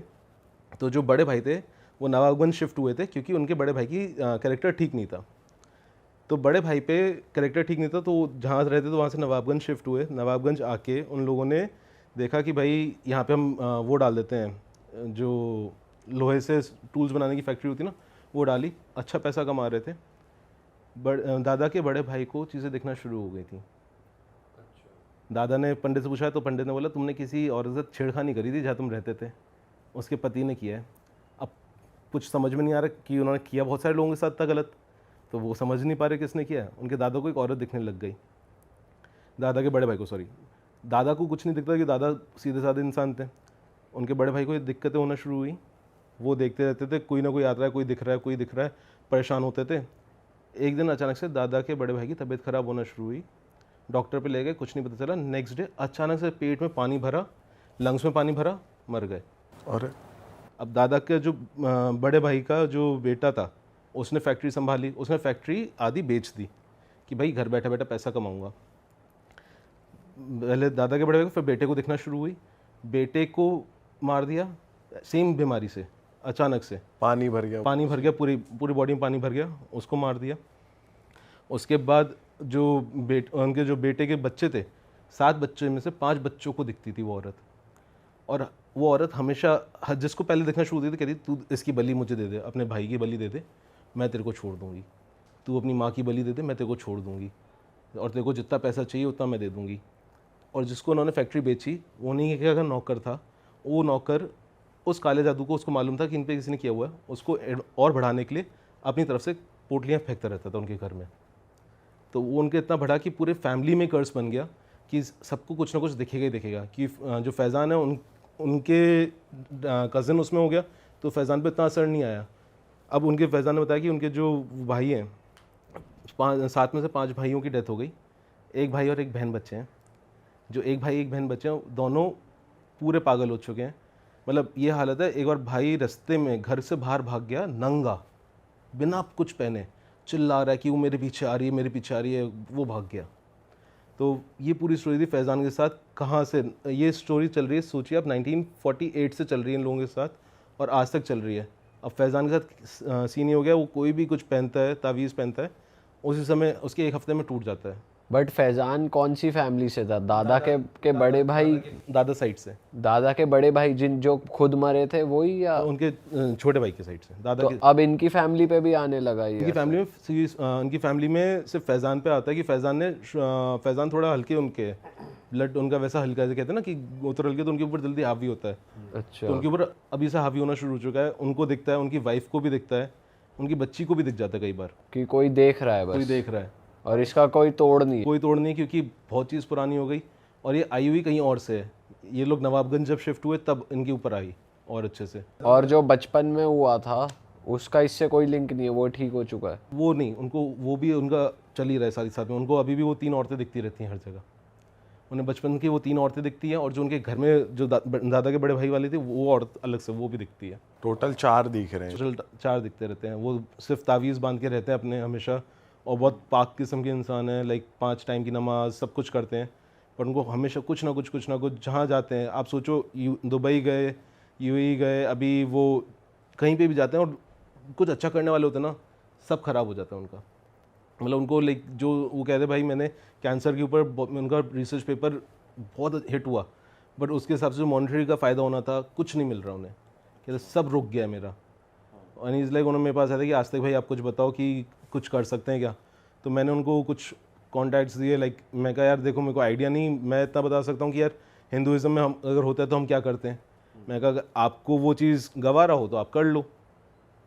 तो जो बड़े भाई थे वो नवाबगंज शिफ्ट हुए थे क्योंकि उनके बड़े भाई की कैरेक्टर ठीक नहीं था। तो बड़े भाई पे कैरेक्टर ठीक नहीं था, तो जहाँ रहते थे वहाँ से नवाबगंज शिफ्ट हुए। नवाबगंज आके उन लोगों ने देखा कि भाई यहाँ पे हम वो डाल देते हैं, जो लोहे से टूल्स बनाने की फैक्ट्री होती ना, वो डाली। अच्छा पैसा कमा रहे थे। दादा के बड़े भाई को चीज़ें दिखना शुरू हो गई थी। दादा ने पंडित से पूछा तो पंडित ने बोला तुमने किसी औरत से छेड़खानी करी थी जहाँ तुम रहते थे, उसके पति ने किया है। अब कुछ समझ में नहीं आ रहा कि उन्होंने किया बहुत सारे लोगों के साथ था गलत, तो वो समझ नहीं पा रहे किसने किया है। उनके दादा को एक औरत दिखने लग गई, दादा के बड़े भाई को, सॉरी। दादा को कुछ नहीं दिखता कि दादा सीधे साधे इंसान थे। उनके बड़े भाई को ये दिक्कतें होना शुरू हुई। वो देखते रहते थे, कोई ना कोई आता है, कोई दिख रहा है, कोई दिख रहा है, परेशान होते थे। एक दिन अचानक से दादा के बड़े भाई की तबीयत खराब होना शुरू हुई। डॉक्टर पे ले गए, कुछ नहीं पता चला। नेक्स्ट डे अचानक से पेट में पानी भरा, लंग्स में पानी भरा, मर गए। अरे अब दादा के जो बड़े भाई का जो बेटा था, उसने फैक्ट्री संभाली, उसने फैक्ट्री आधी बेच दी कि भाई घर बैठे बैठे पैसा कमाऊंगा। पहले दादा के बड़े भाई को, फिर बेटे को दिखना शुरू हुई। बेटे को मार दिया सेम बीमारी से, अचानक से पानी भर गया। पूरी पूरी बॉडी में पानी भर गया, उसको मार दिया। उसके बाद जो उनके जो बेटे के बच्चे थे, 7 बच्चों में से 5 बच्चों को दिखती थी वो औरत। और वो औरत हमेशा जिसको पहले देखना शुरू होती थी, कहती तू इसकी बलि मुझे दे दे, अपने भाई की बलि दे दे, मैं तेरे को छोड़ दूंगी। तू अपनी माँ की बलि दे दे, मैं तेरे को छोड़ दूंगी, और तेरे को जितना पैसा चाहिए उतना मैं दे दूंगी। और जिसको उन्होंने फैक्ट्री बेची, वो नहीं कि अगर नौकर था, वो नौकर उस काले जादू को, उसको मालूम था कि इन पे किसी ने किया हुआ है, उसको और बढ़ाने के लिए अपनी तरफ से पोटलियाँ फेंकता रहता था उनके घर में। तो वो उनके इतना बढ़ा कि पूरे फैमिली में कर्स बन गया कि सबको कुछ ना कुछ दिखेगा ही दिखेगा। कि जो फैज़ान है उनके कज़न उसमें हो गया, तो फैज़ान पे इतना असर नहीं आया। अब उनके फैज़ान ने बताया कि उनके जो भाई हैं, 7 में से 5 भाइयों की डेथ हो गई। एक भाई और एक बहन बच्चे हैं। जो एक भाई एक बहन बच्चे हैं, दोनों पूरे पागल हो चुके हैं। मतलब ये हालत है, एक बार भाई रास्ते में घर से बाहर भाग गया, नंगा, बिना कुछ पहने, चिल्ला रहा है कि वो मेरे पीछे आ रही है, मेरे पीछे आ रही है, वो भाग गया। तो ये पूरी स्टोरी थी फैज़ान के साथ। कहाँ से ये स्टोरी चल रही है, सोचिए आप, 1948 से चल रही है इन लोगों के साथ और आज तक चल रही है। अब फैज़ान के साथ सीन ही हो गया, वो कोई भी कुछ पहनता है, तावीज़ पहनता है, उसी समय उसके 1 हफ्ते में टूट जाता है। बट फैजान कौन सी फैमिली से था? दादा के बड़े भाई, दादा साइड से, दादा के बड़े भाई जो खुद मरे थे वही, या उनके छोटे भाई के साइड से दादा तो के। अब इनकी फैमिली पे भी आने लगा ये? इनकी फैमिली में सिर्फ फैज़ान पे आता है कि फैज़ान थोड़ा हल्के, उनके ब्लड उनका वैसा हल्का, जैसे कहते हैं ना कि गोत्र हल्के, तो उनके ऊपर जल्दी हावी होता है। अच्छा, तो उनके ऊपर अभी से हावी होना शुरू हो चुका है। उनको दिखता है, उनकी वाइफ को भी दिखता है, उनकी बच्ची को भी दिख जाता है कई बार, कि कोई देख रहा है कोई बस, देख रहा है। और इसका कोई तोड़ नहीं है? कोई तोड़ नहीं, क्योंकि बहुत चीज़ पुरानी हो गई और ये आई हुई कहीं और से है। ये लोग नवाबगंज जब शिफ्ट हुए तब इनके ऊपर आई और अच्छे से। और जो बचपन में हुआ था उसका इससे कोई लिंक नहीं है, वो ठीक हो चुका है? वो नहीं, उनको वो भी उनका चल ही रहा है साथ ही साथ में। उनको अभी भी वो 3 औरतें दिखती रहती हैं हर जगह। उन्हें बचपन की वो 3 औरतें दिखती हैं, और जो उनके घर में जो दादा के बड़े भाई वाली थी, वो औरत अलग से वो भी दिखती है। टोटल 4 दिख रहे हैं। टोटल 4 दिखते रहते हैं। वो सिर्फ तावीज़ बांध के रहते हैं अपने हमेशा, और बहुत पाक किस्म के इंसान हैं। लाइक 5 टाइम की नमाज, सब कुछ करते हैं, पर उनको हमेशा कुछ ना कुछ जहाँ जाते हैं, आप सोचो दुबई गए, यूएई गए, अभी वो कहीं पे भी जाते हैं और कुछ अच्छा करने वाले होते हैं ना, सब खराब हो जाता है उनका। मतलब उनको लाइक जो वो कहते हैं, भाई मैंने कैंसर के ऊपर उनका रिसर्च पेपर बहुत हिट हुआ, बट उसके हिसाब से जो मॉनिटरी का फ़ायदा होना था, कुछ नहीं मिल रहा उन्हें। कहते सब रुक गया मेरा। और इज़ लाइक उन्होंने मेरे पास आया था कि आज तक भाई आप कुछ बताओ कि कुछ कर सकते हैं क्या। तो मैंने उनको कुछ कॉन्टैक्ट्स दिए। लाइक मैं कहा यार देखो, मेरे को आइडिया नहीं, मैं इतना बता सकता हूँ कि यार हिंदुज़म में हम अगर होता है तो हम क्या करते हैं। मैं कहा अगर आपको वो चीज़ गवारा हो तो आप कर लो,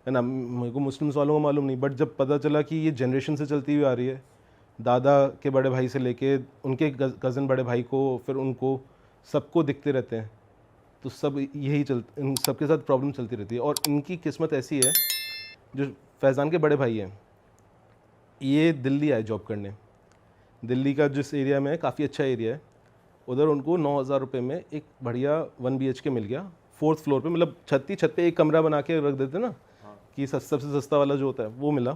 है ना। मेरे को मुस्लिम्स वालों को मालूम नहीं, बट जब पता चला कि ये जनरेशन से चलती हुई आ रही है, दादा के बड़े भाई से लेके उनके कज़न बड़े भाई को, फिर उनको सबको दिखते रहते हैं, तो सब यही इन सबके साथ प्रॉब्लम चलती रहती है। और इनकी किस्मत ऐसी है जो फैज़ान के बड़े भाई हैं ये दिल्ली आए जॉब करने। दिल्ली का जिस एरिया में है काफ़ी अच्छा एरिया है, उधर उनको 9,000 रुपये में एक बढ़िया 1 BHK मिल गया 4th फ्लोर पे, मतलब छत पे एक कमरा बना के रख देते ना कि सबसे सस्ता वाला जो होता है वो मिला।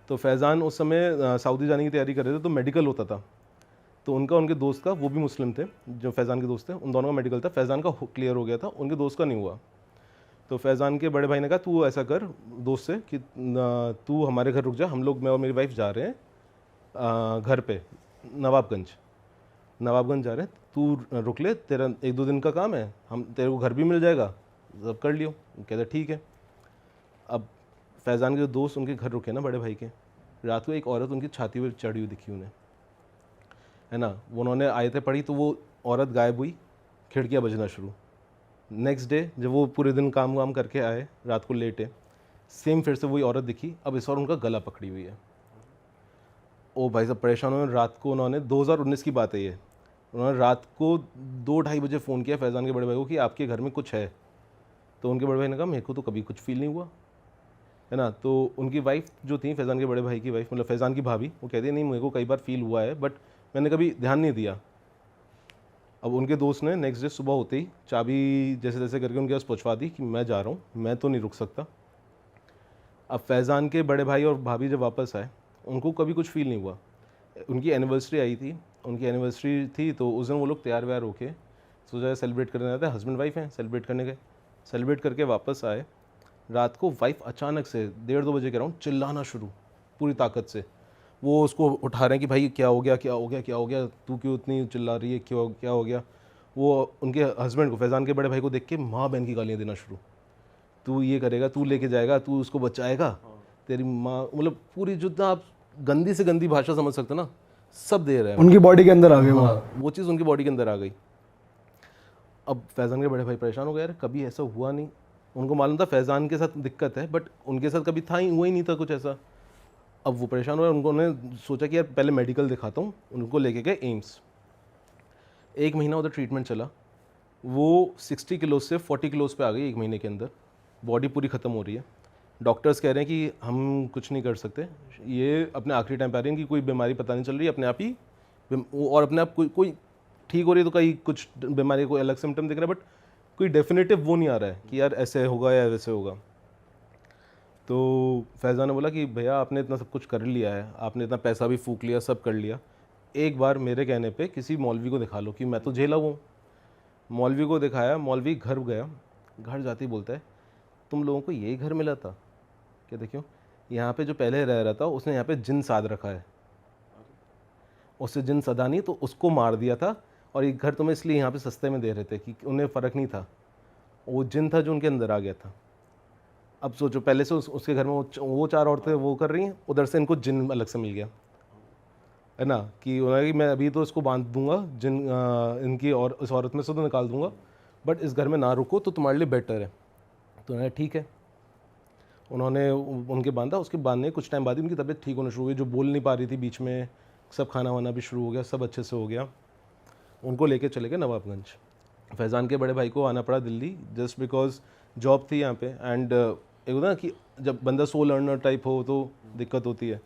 तो फैज़ान उस समय सऊदी जाने की तैयारी कर रहे थे, तो मेडिकल होता था, तो उनके दोस्त का, वो भी मुस्लिम थे जो फैज़ान के दोस्त थे, उन दोनों का मेडिकल था। फैज़ान का क्लियर हो गया था, उनके दोस्त का नहीं हुआ। तो फैज़ान के बड़े भाई ने कहा तू ऐसा कर दोस्त से कि तू हमारे घर रुक जा, हम लोग, मैं और मेरी वाइफ जा रहे हैं घर पे नवाबगंज जा रहे हैं, तू रुक ले, तेरा 1-2 दिन का काम है, हम तेरे को घर भी मिल जाएगा, सब कर लियो। कहते ठीक है। अब फैज़ान के दोस्त उनके घर रुके ना बड़े भाई के, रात को एक औरत उनकी छाती पर चढ़ी हुई दिखी उन्हें, है ना। उन्होंने आयतें पढ़ी तो वो औरत गायब हुई, खिड़कियाँ बजना शुरू। नेक्स्ट डे जब वो पूरे दिन काम वाम करके आए, रात को लेटे, सेम फिर से वही औरत दिखी, अब इस बार उनका गला पकड़ी हुई है। ओ भाई साहब परेशान हुए। रात को उन्होंने 2019 की बात है ये, उन्होंने रात को 2-2:30 बजे फ़ोन किया फैज़ान के बड़े भाई को कि आपके घर में कुछ है। तो उनके बड़े भाई ने कहा मेरे को तो कभी कुछ फील नहीं हुआ, है ना। तो उनकी वाइफ जो थी, फैज़ान के बड़े भाई की वाइफ, मतलब फैज़ान की भाभी, वो कहती है नहीं मेरे को कई बार फील हुआ है बट मैंने कभी ध्यान नहीं दिया। अब उनके दोस्त ने नेक्स्ट डे सुबह होते ही चाबी जैसे तैसे करके उनके पास पहुँचवा दी कि मैं जा रहा हूँ, मैं तो नहीं रुक सकता। अब फैज़ान के बड़े भाई और भाभी जब वापस आए, उनको कभी कुछ फील नहीं हुआ। उनकी एनिवर्सरी आई थी, उनकी एनिवर्सरी थी, तो उस दिन वो लोग तैयार व्यार होके सोचा सेलिब्रेट करने आते हैं, हस्बैंड वाइफ हैं, सेलिब्रेट करने गए। सेलिब्रेट करके वापस आए, रात को वाइफ अचानक से 1:30-2 बजे के अराउंड चिल्लाना शुरू पूरी ताकत से। वो उसको उठा रहे हैं कि भाई क्या हो गया, क्या हो गया, क्या हो गया, तू क्यों इतनी चिल्ला रही है, क्यों, क्या हो गया। वो उनके हस्बैंड को, फैज़ान के बड़े भाई को देख के माँ बहन की गालियाँ देना शुरू, तू ये करेगा, तू लेके जाएगा, तू उसको बचाएगा, तेरी माँ, मतलब पूरी जितना आप गंदी से गंदी भाषा समझ सकते ना, सब दे रहे हैं। उनकी बॉडी के अंदर आ गए वो। वो चीज़ उनकी बॉडी के अंदर आ गई। अब फैज़ान के बड़े भाई परेशान हो गए, यार कभी ऐसा हुआ नहीं। उनको मालूम था फैज़ान के साथ दिक्कत है, बट उनके साथ कभी हुआ ही नहीं था कुछ ऐसा। अब वो परेशान हुए, उन्होंने सोचा कि यार पहले मेडिकल दिखाता हूँ। उनको लेके गए एम्स। 1 महीना उधर ट्रीटमेंट चला, वो 60 किलो से 40 किलोस पे आ गई 1 महीने के अंदर। बॉडी पूरी ख़त्म हो रही है। डॉक्टर्स कह रहे हैं कि हम कुछ नहीं कर सकते, ये अपने आखिरी टाइम पे आ रही है, कि कोई बीमारी पता नहीं चल रही, अपने आप ही और अपने आप कोई ठीक हो रही है, तो कहीं कुछ बीमारी कोई अलग सिम्टम दिख रहा है, बट कोई डेफिनेटिव वो नहीं आ रहा है कि यार ऐसे होगा या वैसे होगा। तो फैज़ान ने बोला कि भैया आपने इतना सब कुछ कर लिया है, आपने इतना पैसा भी फूक लिया, सब कर लिया, एक बार मेरे कहने पे किसी मौलवी को दिखा लो कि मैं तो झेला हूँ। मौलवी को दिखाया, मौलवी घर गया, घर जाते ही बोलता है तुम लोगों को यही घर मिला था क्या? देखियो यहाँ पे जो पहले रह रहा था उसने यहाँ पे जिन साध रखा है, उससे जिन सदा नहीं तो उसको मार दिया था, और ये घर तुम्हें इसलिए यहाँ पे सस्ते में दे रहे थे कि उन्हें फ़र्क नहीं था, वो जिन था जो उनके अंदर आ गया था। अब सोचो पहले से उसके घर में वो 4 औरतें वो कर रही हैं, उधर से इनको जिन अलग से मिल गया, है ना, कि उन्होंने कि मैं अभी तो इसको बांध दूंगा जिन इनकी, और इस औरत में से तो निकाल दूंगा, बट इस घर में ना रुको तो तुम्हारे लिए बेटर है। तो उन्होंने ठीक है, उन्होंने उनके बांधा। उसके बांधने कुछ टाइम बाद ही उनकी तबीयत ठीक होना शुरू हुई, जो बोल नहीं पा रही थी बीच में, सब खाना वाना भी शुरू हो गया, सब अच्छे से हो गया। उनको लेके चले गए नवाबगंज। फैज़ान के बड़े भाई को आना पड़ा दिल्ली जस्ट बिकॉज जॉब थी यहाँ पे, एंड एक होता ना कि जब बंदा सोल अर्नर टाइप हो तो दिक्कत होती है।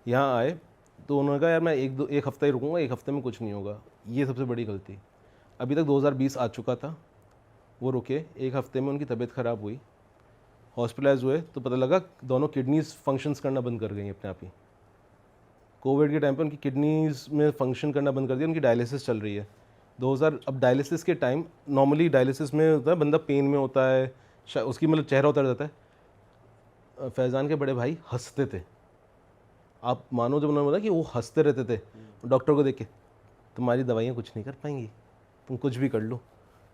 यहाँ आए तो उन्होंने कहा यार मैं एक हफ़्ता ही रुकूंगा, 1 हफ़्ते में कुछ नहीं होगा। ये सबसे बड़ी गलती। अभी तक 2020 आ चुका था, वो रुके, 1 हफ़्ते में उनकी तबीयत ख़राब हुई, हॉस्पिटलाइज हुए, तो पता लगा दोनों किडनीज फंक्शंस करना बंद कर गई अपने आप ही। कोविड के टाइम पे उनकी किडनीज में फंक्शन करना बंद कर दिया, उनकी डायलिसिस चल रही है। अब डायलिसिस के टाइम, नॉर्मली डायलिसिस में होता है बंदा पेन में होता है, उसकी मतलब चेहरा उतर जाता है। फैज़ान के बड़े भाई हंसते थे, आप मानो, जब उन्होंने बोला कि वो हंसते रहते थे डॉक्टर को देख के, तुम्हारी दवाइयाँ कुछ नहीं कर पाएंगी, तुम कुछ भी कर लो,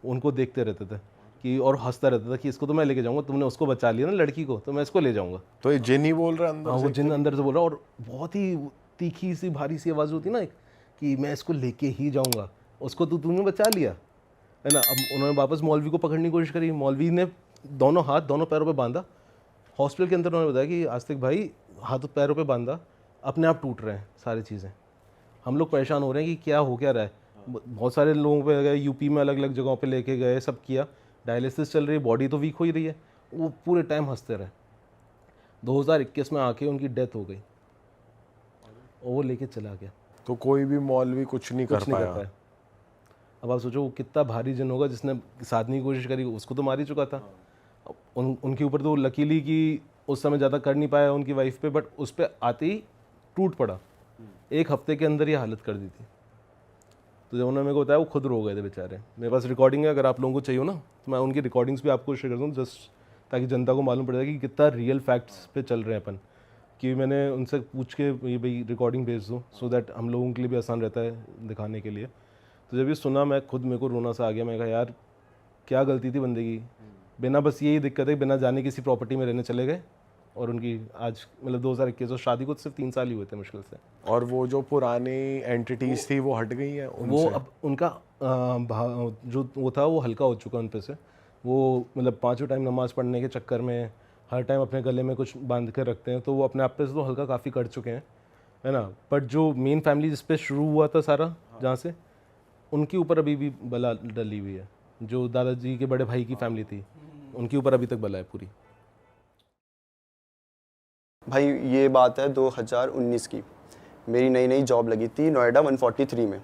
उनको देखते रहते थे कि, और हंसता रहता था कि इसको तो मैं लेके जाऊंगा, तुमने उसको बचा लिया ना लड़की को, तो मैं इसको ले जाऊंगा। तो ये जिन ही बोल रहा है अंदर हाँ, से? वो जिन अंदर से बोल रहा, और बहुत ही तीखी सी भारी सी आवाज़ होती ना एक, कि मैं इसको लेके ही जाऊंगा, उसको तो तुमने बचा लिया, है ना। अब उन्होंने वापस मौलवी को पकड़ने की कोशिश करी, मौलवी ने दोनों हाथ दोनों पैरों पे बांधा। हॉस्पिटल के अंदर उन्होंने बताया कि आस्तिक भाई हाथ पैरों पे बांधा, अपने आप टूट रहे हैं सारी चीज़ें, हम लोग परेशान हो रहे हैं कि क्या हो क्या रहा है। बहुत सारे लोगों पे गए, यूपी में अलग अलग जगहों पे लेके गए, सब किया, डायलिसिस चल रही है, बॉडी तो वीक हो ही रही है। वो पूरे टाइम हंसते रहे। 2021 में आके उनकी डेथ हो गई और वो लेके चला गया, तो कोई भी मौलवी कुछ नहीं कर कुछ नहीं कर पाया। पाया। अब आप सोचो वो कितना भारी जन होगा जिसने साधने की कोशिश करी, उसको तो मार ही चुका था। उनके ऊपर तो लकीली कि उस समय ज़्यादा कर नहीं पाया उनकी वाइफ पे, बट उस पर आते ही टूट पड़ा, 1 हफ्ते के अंदर ये हालत कर दी थी। तो जब उन्होंने मेरे को बताया वो खुद रो गए थे बेचारे। मेरे पास रिकॉर्डिंग है, अगर आप लोगों को चाहिए हो ना तो मैं उनकी रिकॉर्डिंग्स भी आपको शेयर कर दूँ, जस्ट ताकि जनता को मालूम पड़ जाए कि कितना रियल फैक्ट्स पे चल रहे हैं अपन। कि मैंने उनसे पूछ के ये भाई रिकॉर्डिंग भेज दो, सो दैट हम लोगों के लिए भी आसान रहता है दिखाने के लिए। तो जब ये सुना मैं खुद, मेरे को रोना सा आ गया। मैं कहा यार क्या गलती थी बंदे की, बिना बस यही दिक्कत है बिना जाने किसी प्रॉपर्टी में रहने चले गए, और उनकी आज मतलब 2021 और शादी को सिर्फ 3 साल ही हुए थे मुश्किल से। और वो जो पुरानी एंटिटीज थी वो हट गई हैं वो उनसे? अब उनका जो वो था वो हल्का हो चुका उन पे से। वो मतलब 5 टाइम नमाज़ पढ़ने के चक्कर में हर टाइम अपने गले में कुछ बांध कर रखते हैं, तो वो अपने आप पे से तो हल्का काफ़ी कर चुके हैं, है ना। बट जो मेन फैमिली जिस पे शुरू हुआ था सारा, जहाँ से, उनके ऊपर अभी भी बला डली हुई है। जो दादाजी के बड़े भाई की फैमिली थी उनके ऊपर अभी तक बला है पूरी। भाई ये बात है 2019 की, मेरी नई नई जॉब लगी थी नोएडा 143 में।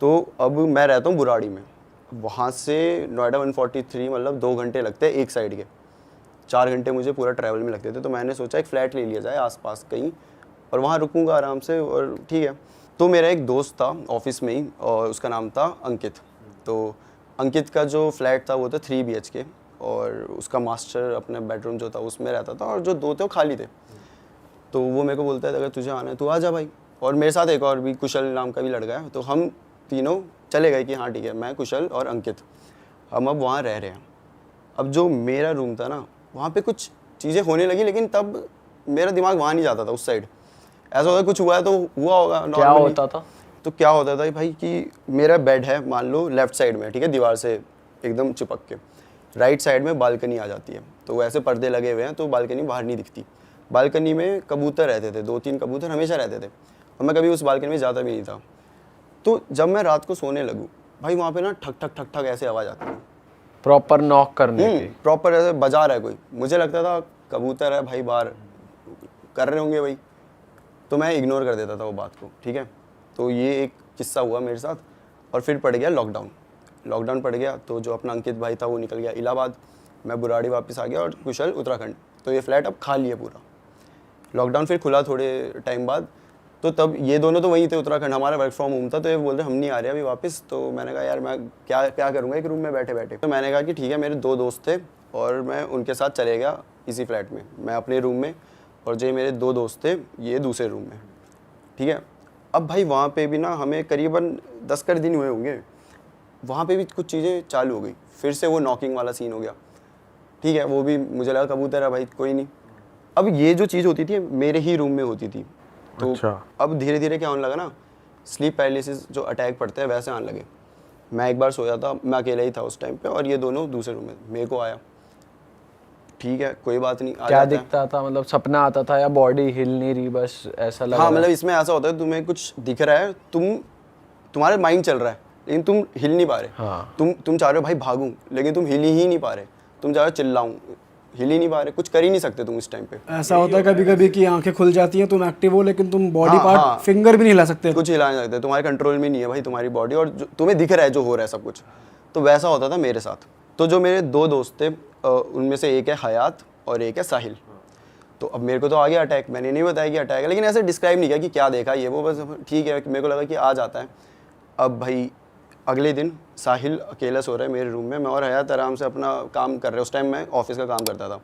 तो अब मैं रहता हूँ बुराड़ी में, वहाँ से नोएडा 143 मतलब 2 घंटे लगते हैं एक साइड के, 4 घंटे मुझे पूरा ट्रैवल में लगते थे। तो मैंने सोचा एक फ़्लैट ले लिया जाए आसपास कहीं, और वहाँ रुकूंगा आराम से, और ठीक है। तो मेरा एक दोस्त था ऑफिस में ही, और उसका नाम था अंकित। तो अंकित का जो फ्लैट था वो था 3 BHK, और उसका मास्टर अपने बेडरूम जो था उसमें रहता था, और जो 2 थे वो खाली थे। तो वो मेरे को बोलता है अगर तुझे आना है तो आ जा भाई। और मेरे साथ एक और भी कुशल नाम का भी लड़का है। तो हम तीनों चले गए कि हाँ ठीक है, मैं, कुशल और अंकित, हम अब वहाँ रह रहे हैं। अब जो मेरा रूम था ना, वहाँ पे कुछ चीज़ें होने लगी, लेकिन तब मेरा दिमाग वहाँ नहीं जाता था उस साइड। ऐसा होता कुछ हुआ है तो हुआ होगा क्या नॉर्मली। होता था? तो क्या होता था भाई कि मेरा बेड है मान लो लेफ्ट साइड में, ठीक है, दीवार से एकदम चिपक के। राइट साइड में बालकनी आ जाती है, तो वैसे पर्दे लगे हुए हैं तो बालकनी बाहर नहीं दिखती। बालकनी में कबूतर रहते थे, 2-3 कबूतर हमेशा रहते थे, और मैं कभी उस बालकनी में जाता भी नहीं था। तो जब मैं रात को सोने लगूँ भाई, वहाँ पे ना ठक ठक ठक ठक ऐसे आवाज़ आती है, प्रॉपर नॉक करने की। प्रॉपर ऐसे बजा रहा है कोई। मुझे लगता था कबूतर है भाई, बाहर कर रहे होंगे भाई, तो मैं इग्नोर कर देता था वो बात को, ठीक है। तो ये एक किस्सा हुआ मेरे साथ। और फिर पड़ गया लॉकडाउन पड़ गया, तो जो अपना अंकित भाई था वो निकल गया इलाहाबाद, मैं बुराड़ी वापस आ गया, और कुशल उत्तराखंड। तो ये फ्लैट अब खाली है पूरा। लॉकडाउन फिर खुला थोड़े टाइम बाद, तो तब ये दोनों तो वहीं थे उत्तराखंड, हमारा वर्क फ्रॉम होम था। तो ये बोल रहे हम नहीं आ रहे अभी वापस। तो मैंने कहा यार मैं क्या करूँगा एक रूम में बैठे बैठे। तो मैंने कहा कि ठीक है, मेरे 2 दोस्त थे और मैं उनके साथ चले गया इसी फ्लैट में, मैं अपने रूम में, और जो मेरे 2 दोस्त थे ये दूसरे रूम में, ठीक है। अब भाई वहाँ पे भी ना हमें करीबन 10 कर दिन हुए होंगे, वहाँ पे भी कुछ चीज़ें चालू हो गई। फिर से वो नॉकिंग वाला सीन हो गया, ठीक है। वो भी मुझे लगा कबूतर है भाई, कोई नहीं। अब ये जो चीज़ होती थी मेरे ही रूम में होती थी। तो अच्छा। अब धीरे धीरे क्या होने लगा ना, स्लीप पैरालिसिस जो अटैक पड़ते हैं वैसे आने लगे। मैं एक बार सोया था, मैं अकेला ही था उस टाइम पे, और ये दोनों दूसरे रूम में, मेरे को आया, ठीक है कोई बात नहीं, आ क्या जाता है। दिखता था? मतलब सपना आता था या बॉडी हिल नहीं रही, बस ऐसा लग हाँ, रहा मतलब इसमें ऐसा होता है तुम्हें कुछ दिख रहा है, तुम्हारे माइंड चल रहा है, लेकिन तुम हिल नहीं पा रहे। हाँ। तुम चाह रहे हो भाई भागूं, लेकिन तुम हिल ही नहीं पा रहे। तुम चाह रहे हो चिल्लाऊं, हिल ही नहीं पा रहे, कुछ कर ही नहीं सकते तुम इस टाइम पे। ऐसा होता है कभी कभी कि आंखें खुल जाती हैं, तुम एक्टिव हो लेकिन तुम बॉडी हाँ, पार्ट हाँ। फिंगर भी नहीं हिला सकते। कुछ हिला नहीं सकते, तुम्हारे कंट्रोल में नहीं है भाई तुम्हारी बॉडी, और तुम्हें दिख रहा है जो हो रहा है सब कुछ। तो वैसा होता था मेरे साथ। तो जो मेरे 2 दोस्त थे, उनमें से एक है हयात और एक है साहिल। तो अब मेरे को तो आ गया अटैक, मैंने नहीं बताया कि अटैक है, लेकिन ऐसे डिस्क्राइब नहीं किया कि क्या देखा ये वो, बस ठीक है मेरे को लगा कि आ जाता है। अब भाई अगले दिन साहिल अकेला सो रहा है मेरे रूम में, मैं और हयात आराम से अपना काम कर रहे हैं। उस टाइम मैं ऑफिस का काम करता था,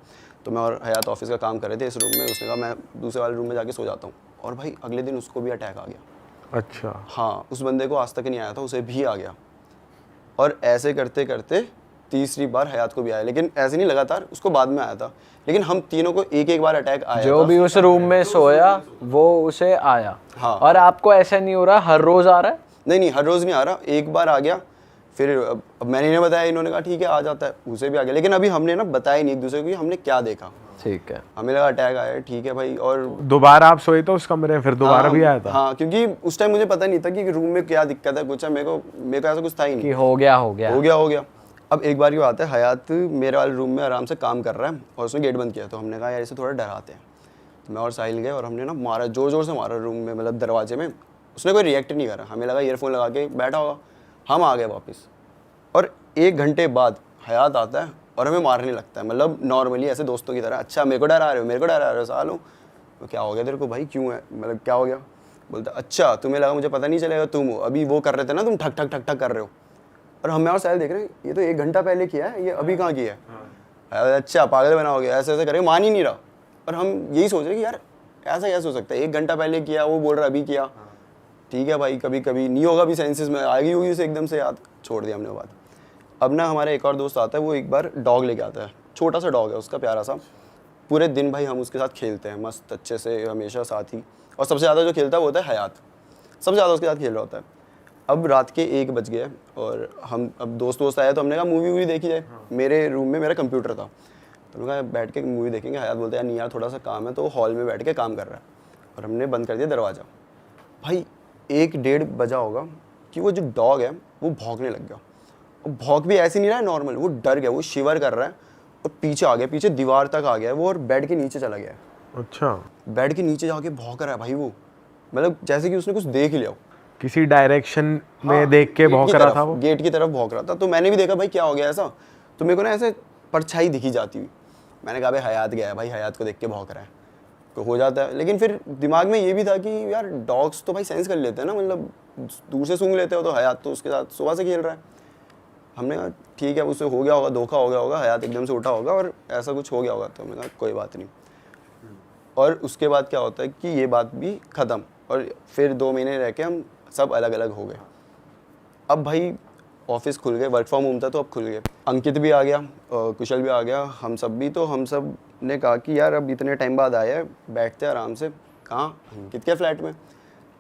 तो मैं और हयात ऑफिस का काम कर रहे थे इस रूम में। उसने कहा मैं दूसरे वाले रूम में जाके सो जाता हूँ, और भाई अगले दिन उसको भी अटैक आ गया। अच्छा। हाँ, उस बंदे को आज तक नहीं आया था, उसे भी आ गया। और ऐसे करते करते तीसरी बार हयात को भी आया, लेकिन ऐसे नहीं लगातार, उसको बाद में आया था। लेकिन हम तीनों को एक एक बार अटैक आया जो था। भी उस रूम में सोया वो उसे आया। हाँ। और आपको ऐसा नहीं हो रहा हर रोज आ रहा है? नहीं, हर रोज़ नहीं आ रहा, एक बार आ गया। फिर अब मैंने इन्हें बताया, इन्होंने कहा ठीक है आ जाता है, उसे भी आ गया। लेकिन अभी हमने ना बताया नहीं एक दूसरे को कि हमने क्या देखा। ठीक है। हमें लगा अटैक आया है, ठीक है भाई। और दोबारा आप सोए तो उस कमरे में फिर दोबारा हाँ, भी आया था? हाँ, क्योंकि उस टाइम मुझे पता नहीं था कि रूम में क्या दिक्कत है, कुछ है। मेरे को ऐसा कुछ था ही नहीं। कि हो गया हो गया। अब एक बार की बात है, हयात मेरे वाले रूम में आराम से काम कर रहा है और उसने गेट बंद किया, तो हमने कहा यार इसे थोड़ा डराते हैं। तो मैं और साहिल गए और हमने ना मारा, ज़ोर ज़ोर से मारा रूम में, मतलब दरवाजे में। उसने कोई रिएक्ट नहीं करा, हमें लगा ईयरफोन लगा के बैठा होगा। हम आ गए वापस और 1 घंटे बाद हयात आता है और हमें मारने लगता है, मतलब नॉर्मली ऐसे दोस्तों की तरह। अच्छा मेरे को डरा रहे हो सालों, तो क्या हो गया तेरे को भाई, क्यों है, मतलब क्या हो गया? बोलता अच्छा तुम्हें लगा मुझे पता नहीं चलेगा, तुम हो अभी वो कर रहे थे ना, तुम ठक ठक ठक ठक कर रहे हो। और हम और साहिल देख रहे हैं ये तो 1 घंटा पहले किया है, ये अभी कहाँ किया है? अच्छा पागल बनाओगे, ऐसे ऐसे करेंगे, मान ही नहीं रहा। और हम यही सोच रहे कि यार ऐसा कैसे हो सकता है, 1 घंटा पहले किया, वो बोल रहा अभी किया। ठीक है भाई, कभी कभी नहीं होगा भी सेंसेस में, आएगी होगी उसे एकदम से याद, छोड़ दिया हमने वो बात। अब ना हमारा एक और दोस्त आता है, वो एक बार डॉग लेके आता है, छोटा सा डॉग है उसका, प्यारा सा। पूरे दिन भाई हम उसके साथ खेलते हैं मस्त अच्छे से, हमेशा साथ ही। और सबसे ज़्यादा जो खेलता है वो होता है हयात, सबसे ज़्यादा उसके साथ खेल रहा होता है। अब रात के 1 बज गए और हम अब दोस्त आए, तो हमने कहा मूवी वूवी देखी जाए। मेरे रूम में मेरा कंप्यूटर था, तो हमने कहा बैठ के मूवी देखेंगे। हयात बोलते हैं यार नहीं यार थोड़ा सा काम है, तो हॉल में बैठ के काम कर रहा है। और हमने बंद कर दिया दरवाज़ा। भाई 1-1:30 बजा होगा कि वो जो डॉग है वो भौंकने लग गया। और भौंक भी ऐसे नहीं रहा है नॉर्मल, वो डर गया, वो शिवर कर रहा है और पीछे आ गया, पीछे दीवार तक आ गया वो, और बेड के नीचे चला गया है। अच्छा, बेड के नीचे जाके भौंक रहा है भाई वो, मतलब जैसे कि उसने कुछ देख लिया हो। किसी डायरेक्शन में देख के भौंक रहा था वो। गेट की तरफ भौंक रहा था। तो मैंने भी देखा भाई क्या हो गया ऐसा, तो मेरे को ना ऐसे परछाई दिखी जाती हुई। मैंने कहा भाई हयात गया है, भाई हयात को देख के भौंक रहा है, तो हो जाता है। लेकिन फिर दिमाग में ये भी था कि यार डॉग्स तो भाई सेंस कर लेते हैं ना, मतलब दूर से सूंघ लेते हो, तो हयात तो उसके साथ सुबह से खेल रहा है। हमने कहा ठीक है, उससे हो गया होगा, धोखा हो गया होगा, हयात एकदम से उठा होगा और ऐसा कुछ हो गया होगा। तो हमने कहा कोई बात नहीं। और उसके बाद क्या होता है कि ये बात भी ख़त्म, और फिर 2 महीने रह के हम सब अलग अलग हो गए। अब भाई ऑफिस खुल गए, वर्क फ्रॉम होम था तो अब खुल गए। अंकित भी आ गया, कुशल भी आ गया, हम सब भी। तो हम सब ने कहा कि यार अब इतने टाइम बाद आया है, बैठते हैं आराम से। कहाँ? अंकित के फ्लैट में।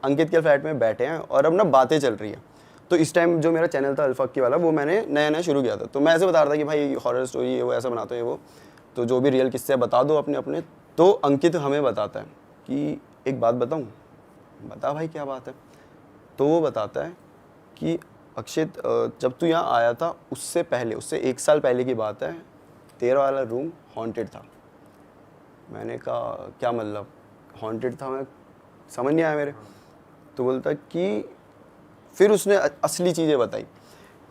अंकित के फ्लैट में बैठे हैं और अब ना बातें चल रही है। तो इस टाइम जो मेरा चैनल था अल्फाकी वाला, वो मैंने नया नया शुरू किया था। तो मैं ऐसे बता रहा था कि भाई हॉरर स्टोरी है वो, ऐसा बनाते हैं वो, तो जो भी रियल किस्से बता दो अपने अपने। तो अंकित हमें बताता है कि एक बात बताऊँ। बता भाई क्या बात है। तो वो बताता है कि अक्षित जब तू यहाँ आया था उससे पहले, उससे 1 साल पहले की बात है, तेरा वाला रूम हॉन्टेड था। मैंने कहा क्या मतलब हॉन्टेड था, मैं समझ नहीं आया मेरे। तो बोलता कि फिर उसने असली चीज़ें बताई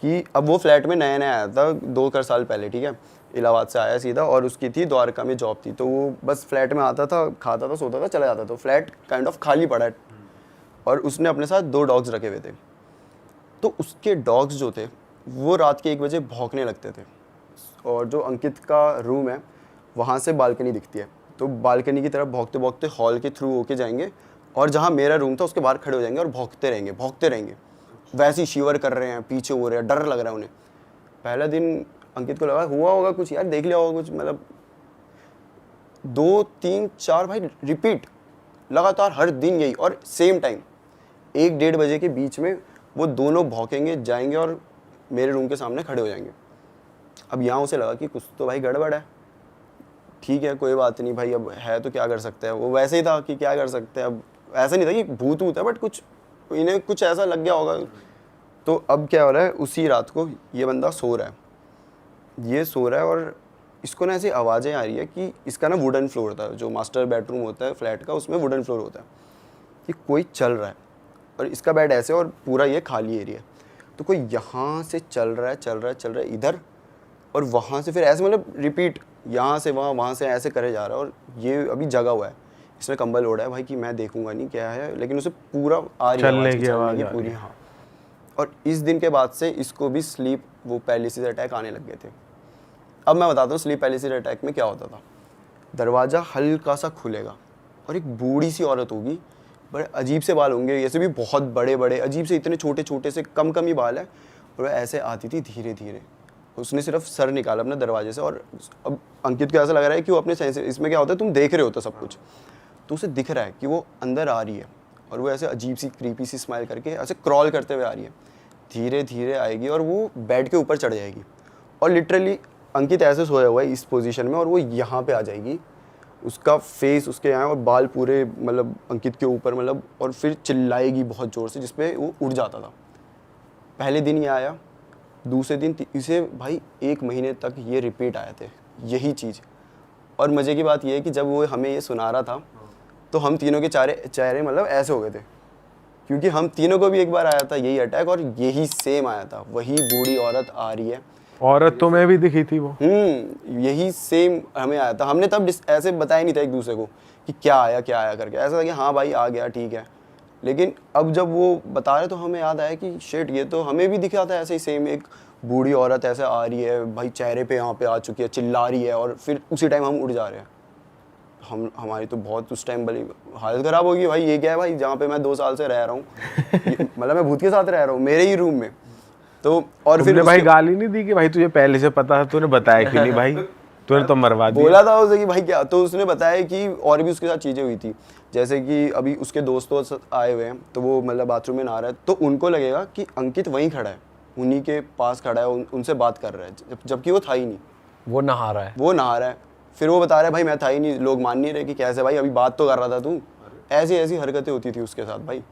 कि अब वो फ्लैट में नया नया आया था 2 साल पहले, ठीक है, इलाहाबाद से आया सीधा, और उसकी थी द्वारका में जॉब थी। तो वो बस फ्लैट में आता था, खाता था, सोता था, चला जाता था। तो फ्लैट काइंड ऑफ खाली पड़ा है और उसने अपने साथ 2 डॉग्स रखे हुए थे। तो उसके डॉग्स जो थे वो रात के 1 बजे भौंकने लगते थे। और जो अंकित का रूम है वहाँ से बालकनी दिखती है, तो बालकनी की तरफ भौंकते भौंकते हॉल के थ्रू होके जाएंगे और जहाँ मेरा रूम था उसके बाहर खड़े हो जाएंगे और भौंकते रहेंगे। वैसे ही शिवर कर रहे हैं, पीछे हो रहे हैं, डर लग रहा है उन्हें। पहला दिन अंकित को लगा हुआ होगा कुछ यार, देख लिया होगा कुछ, मतलब 2, 3, 4 भाई रिपीट लगातार हर दिन यही, और सेम टाइम 1-1:30 बजे के बीच में वो दोनों भौंकेंगे, जाएंगे और मेरे रूम के सामने खड़े हो जाएंगे। अब यहाँ उसे लगा कि कुछ तो भाई गड़बड़ है। ठीक है कोई बात नहीं भाई, अब है तो क्या कर सकते हैं। वो वैसे ही था कि क्या कर सकते हैं, अब ऐसा नहीं था कि भूत है, बट कुछ इन्हें कुछ ऐसा लग गया होगा। तो अब क्या हो रहा है, उसी रात को ये बंदा सो रहा है, ये सो रहा है और इसको ना ऐसी आवाज़ें आ रही है कि इसका ना वुडन फ्लोर था, जो मास्टर बेडरूम होता है फ्लैट का, उसमें वुडन फ्लोर होता है, कि कोई चल रहा है और इसका बेड ऐसे और पूरा ये खाली एरिया है। तो कोई यहाँ से चल रहा है इधर, और वहाँ से फिर ऐसे मतलब रिपीट, यहाँ से वहाँ से ऐसे करे जा रहा है। और ये अभी जगा हुआ है, इसने कंबल ओढ़ा है भाई कि मैं देखूंगा नहीं क्या है, लेकिन उसे पूरा आ रही है चलने की आवाज़ आवाज़ पूरी। हाँ, और इस दिन के बाद से इसको भी स्लीप वो पैरालिसिस अटैक आने लग गए थे। अब मैं बताता हूँ स्लीप पैरालिसिस अटैक में क्या होता था। दरवाज़ा हल्का सा खुलेगा और एक बूढ़ी सी औरत होगी, बड़े अजीब से बाल होंगे, ऐसे भी बहुत बड़े बड़े अजीब से, इतने छोटे छोटे से कम ही बाल है, और वह ऐसे आती थी धीरे धीरे। उसने सिर्फ सर निकाला अपने दरवाजे से, और अब अंकित को ऐसा लग रहा है कि वो अपने सेंस, इसमें क्या होता है तुम देख रहे हो तो सब कुछ, तो उसे दिख रहा है कि वो अंदर आ रही है और वो ऐसे अजीब सी क्रीपी सी स्माइल करके ऐसे क्रॉल करते हुए आ रही है। धीरे धीरे आएगी और वो बेड के ऊपर चढ़ जाएगी, और लिटरली अंकित ऐसे सोया हुआ है इस पोजीशन में, और वो यहाँ पे आ जाएगी, उसका फेस उसके यहाँ और बाल पूरे मतलब अंकित के ऊपर, मतलब, और फिर चिल्लाएगी बहुत ज़ोर से, जिसपे वो उड़ जाता था। पहले दिन ये आया, दूसरे दिन इसे भाई 1 महीने तक ये रिपीट आए थे यही चीज़। और मज़े की बात ये है कि जब वो हमें ये सुना रहा था तो हम तीनों के चेहरे मतलब ऐसे हो गए थे, क्योंकि हम तीनों को भी एक बार आया था यही अटैक और यही सेम आया था, वही बूढ़ी औरत आ रही है। औरत तो मैं भी दिखी थी वो। यही सेम हमें आया था। हमने तब ऐसे बताया नहीं था एक दूसरे को कि क्या आया करके, ऐसा था कि हाँ भाई आ गया ठीक है। लेकिन अब जब वो बता रहे तो हमें याद आया कि शिट ये तो हमें भी दिखा था ऐसे ही सेम, एक बूढ़ी औरत ऐसे आ रही है भाई, चेहरे पे यहाँ पे आ चुकी है, चिल्ला रही है और फिर उसी टाइम हम उड़ जा रहे हैं। हमारी तो बहुत उस टाइम बड़ी हालत ख़राब होगी भाई, ये क्या है भाई जहाँ पे मैं 2 साल से रह रहा हूँ मतलब मैं भूत के साथ रह रहा हूँ मेरे ही रूम में। तो और फिर भाई गाली नहीं दी कि भाई तुझे पहले से पता था, तूने बताया कि नहीं भाई, तूने तो मरवा दिया। बोला था उसे कि भाई क्या, तो उसने बताया कि और भी उसके साथ चीज़ें हुई थी, जैसे कि अभी उसके दोस्त आए हुए हैं तो वो मतलब बाथरूम में नहा रहा है तो उनको लगेगा कि अंकित वहीं खड़ा है, उन्हीं के पास खड़ा है, उनसे बात कर रहा है, जबकि वो था ही नहीं, वो नहा रहा है। फिर वो बता रहा है भाई मैं था ही नहीं, लोग मान नहीं रहे कि कैसे भाई अभी बात तो कर रहा था तू। ऐसी ऐसी हरकतें होती थी उसके साथ भाई।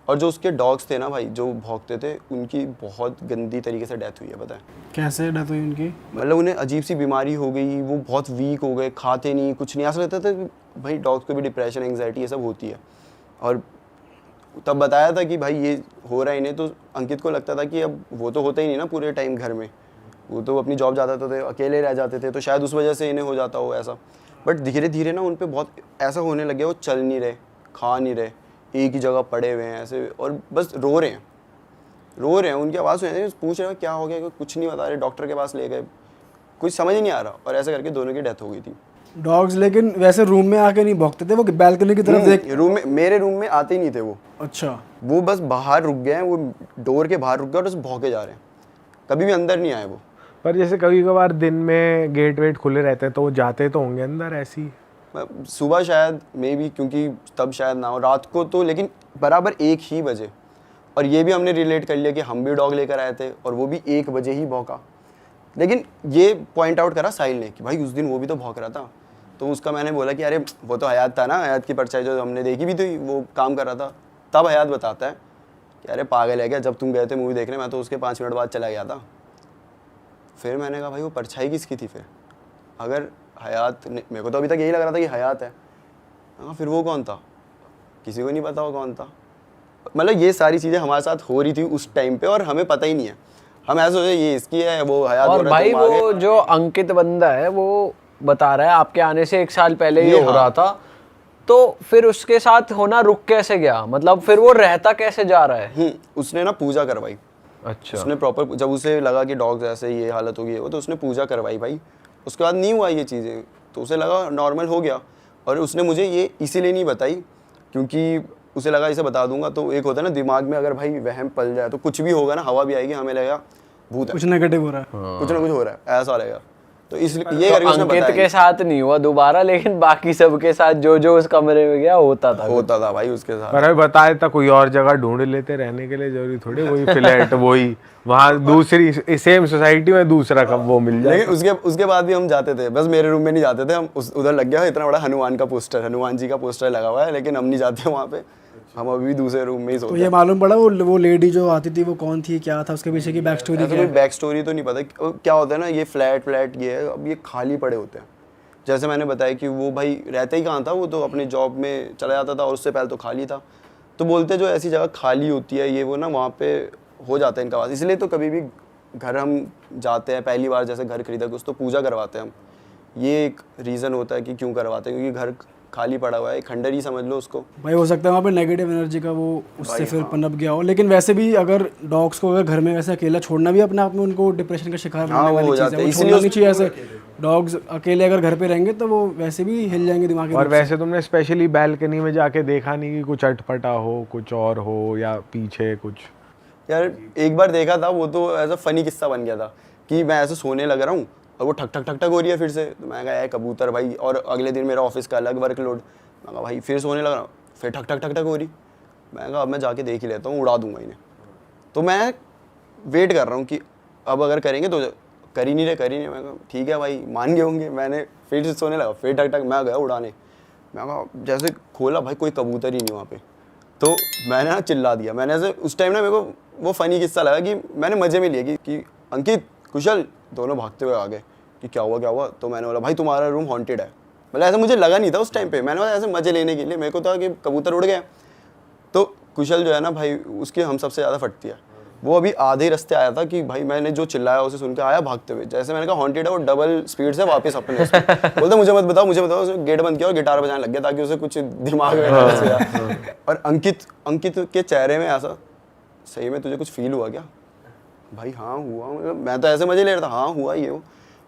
और जो उसके डॉग्स थे ना भाई जो भौंकते थे, उनकी बहुत गंदी तरीके से डेथ हुई है, पता है कैसे डेथ हुई उनकी? मतलब उन्हें अजीब सी बीमारी हो गई, वो बहुत वीक हो गए, खाते नहीं कुछ नहीं, ऐसा लगता था भाई डॉग्स को भी डिप्रेशन एंग्जाइटी ये सब होती है। और तब बताया था कि भाई ये हो रहा है इन्हें, तो अंकित को लगता था कि अब वो तो होता ही नहीं ना पूरे टाइम घर में, वो तो अपनी जॉब जाते थे, अकेले रह जाते थे, तो शायद उस वजह से इन्हें हो जाता हो ऐसा। बट धीरे धीरे ना उन पर बहुत ऐसा होने लग गया, वो चल नहीं रहे, खा नहीं रहे, एक ही जगह पड़े हुए हैं ऐसे और बस रो रहे हैं। उनकी आवाज़ सुन रही है, पूछ रहे हैं क्या हो गया, कुछ नहीं बता रहे, डॉक्टर के पास ले गए, कुछ समझ ही नहीं आ रहा, और ऐसा करके दोनों की डेथ हो गई थी। डॉग्स लेकिन वैसे रूम में आके नहीं भौंकते थे, वो बैल्कनी की तरफ देख? रूम में, मेरे रूम में आते ही नहीं थे वो। अच्छा। वो बस बाहर रुक गए हैं, वो डोर के बाहर रुक गए और बस भौंके जा रहे हैं, कभी भी अंदर नहीं आए वो। पर जैसे कभी कभार दिन में गेट वेट खुले रहते हैं तो वो जाते तो होंगे अंदर ऐसी? सुबह शायद मे बी, क्योंकि तब शायद ना हो, रात को तो लेकिन बराबर 1 ही बजे। और ये भी हमने रिलेट कर लिया कि हम भी डॉग लेकर आए थे और वो भी 1 बजे ही भौंका। लेकिन ये पॉइंट आउट करा साहिल ने कि भाई उस दिन वो भी तो भौंक रहा था। तो उसका मैंने बोला कि अरे वो तो हयात था ना, हयात की परछाई जो हमने देखी भी थी, वो काम कर रहा था। तब हयात बताता है कि अरे पागल है क्या, जब तुम गए थे मूवी देखने मैं तो उसके 5 मिनट बाद चला गया था। फिर मैंने कहा भाई वो परछाई किसकी थी फिर? अगर हयात ने, मेरे को तो अभी तक यही लग रहा था कि हयात है, हाँ फिर वो कौन था? किसी को नहीं पता वो कौन था। मतलब ये सारी चीज़ें हमारे साथ हो रही थी उस टाइम पे और हमें पता ही नहीं है, हम ऐसे सोचे ये इसकी है, वो हयात। और भाई वो जो अंकित बंदा है वो बता रहा है आपके आने से 1 साल पहले ये हो रहा था, तो फिर उसके साथ होना रुक कैसे गया, मतलब फिर वो रहता कैसे जा रहा है? उसने ना पूजा करवाई। अच्छा। उसने प्रॉपर, जब उसे लगा कि डॉग्स ऐसे ये हालत होगी वो, तो उसने पूजा करवाई भाई। उसके बाद नहीं हुआ ये चीज़ें, तो उसे लगा नॉर्मल हो गया। और उसने मुझे ये इसीलिए नहीं बताई क्योंकि उसे लगा इसे बता दूंगा तो एक होता है ना दिमाग में, अगर भाई वहम पल जाए तो कुछ भी होगा ना, हवा भी आएगी, हमें लगेगा भूत है, कुछ नेगेटिव हो रहा है। कुछ ना कुछ हो रहा है, ऐसा लगेगा। तो इसलिए ये करके उसने अंकित बताया। के साथ नहीं हुआ दोबारा, लेकिन बाकी सबके साथ जो जो उस कमरे में गया होता था भाई उसके साथ। पर अभी बताया था कोई और जगह ढूंढ लेते रहने के लिए, जरूरी थोड़ी वही फ्लैट वही वहाँ दूसरी सेम सोसाइटी में दूसरा कब वो मिल जाए। लेकिन उसके बाद भी हम जाते थे, बस मेरे रूम में नहीं जाते थे हम, उधर लग गया इतना बड़ा हनुमान का पोस्टर, हनुमान जी का पोस्टर लगा हुआ है, लेकिन हम नहीं जाते वहाँ पे, हम अभी भी दूसरे रूम में ही सोते तो ये मालूम पड़ा वो लेडी जो आती थी वो कौन थी, क्या था उसके पीछे की बैक स्टोरी? कोई बैक स्टोरी तो नहीं पता। क्या होता है ना, ये फ्लैट ये है, अब ये खाली पड़े होते हैं। जैसे मैंने बताया कि वो भाई रहता ही कहाँ था, वो तो अपनी जॉब में चला जाता था और उससे पहले तो खाली था। तो बोलते जो ऐसी जगह खाली होती है ये वो ना, वहाँ पे हो जाता है इनका वास। इसलिए तो कभी भी घर हम जाते हैं पहली बार, जैसे घर खरीदा कुछ, तो पूजा करवाते हैं हम। ये एक रीज़न होता है कि क्यों करवाते हैं, क्योंकि घर खाली पड़ा हुआ है, खंडर ही समझ लो उसको भाई। हो सकता है वहाँ पे नेगेटिव एनर्जी का वो उससे फिर पनप गया हो। लेकिन वैसे भी अगर डॉग्स को अगर घर में वैसे अकेला छोड़ना भी अपने आप में उनको डिप्रेशन का शिकार बनने वाली चीज़ है, वो छोड़ना नहीं चाहिए ऐसे। डॉग्स अकेले अगर घर पे रहेंगे तो वो वैसे भी हिल जाएंगे दिमाग। और वैसे तुमने स्पेशली बैल्कनी में जाके देखा नहीं कि कुछ अटपटा हो, कुछ और हो, या पीछे कुछ? यार एक बार देखा था, वो तो ऐसा फनी किस्सा बन गया था कि मैं ऐसे सोने लग रहा हूँ और वो ठक ठक ठक ठक हो रही है फिर से। तो मैं कहा कबूतर भाई, और अगले दिन मेरा ऑफिस का अलग वर्कलोड। मैं कहा भाई फिर सोने लग रहा हूँ, फिर ठक ठक ठक ठक हो रही। मैं कहा अब मैं जाके देख ही लेता हूँ, उड़ा दूंगा इन्हें। तो मैं वेट कर रहा हूँ कि अब अगर करेंगे तो कर ही नहीं रहे। मैं कहा ठीक है भाई, मान गए होंगे। मैंने फिर से सोने लगा, फिर ठक ठक, मैं गया उड़ाने। मैं कहा जैसे खोला भाई, कोई कबूतर ही नहीं वहाँ पे। तो मैंने ना चिल्ला दिया। मैंने ऐसे उस टाइम ना मेरे को वो फनी किस्सा लगा कि मैंने मजे में लिया कि अंकित कुशल दोनों भागते हुए आ गए कि क्या हुआ, तो मैंने बोला भाई तुम्हारा रूम हॉन्टेड है। मतलब ऐसा मुझे लगा नहीं था उस टाइम पे, मैंने बोला ऐसे मजे लेने के लिए, मेरे को था कि कबूतर उड़ गया। तो कुशल जो है ना भाई, उसकी हम सबसे ज़्यादा फटती है। वो अभी आधे रास्ते आया था कि भाई मैंने जो चिल्लाया उसे सुन के आया भागते हुए, जैसे मैंने कहा हॉन्टेड है, वो डबल स्पीड से वापस अपने बोलता मुझे मत बताओ, उसने गेट बंद किया और गिटार बजाने लग गया ताकि उसे कुछ दिमाग में ना घुसे। और अंकित के चेहरे में ऐसा, सही में तुझे कुछ फील हुआ क्या? भाई हाँ हुआ, मतलब मैं तो ऐसे मजे ले रहा था, हाँ हुआ ये वो।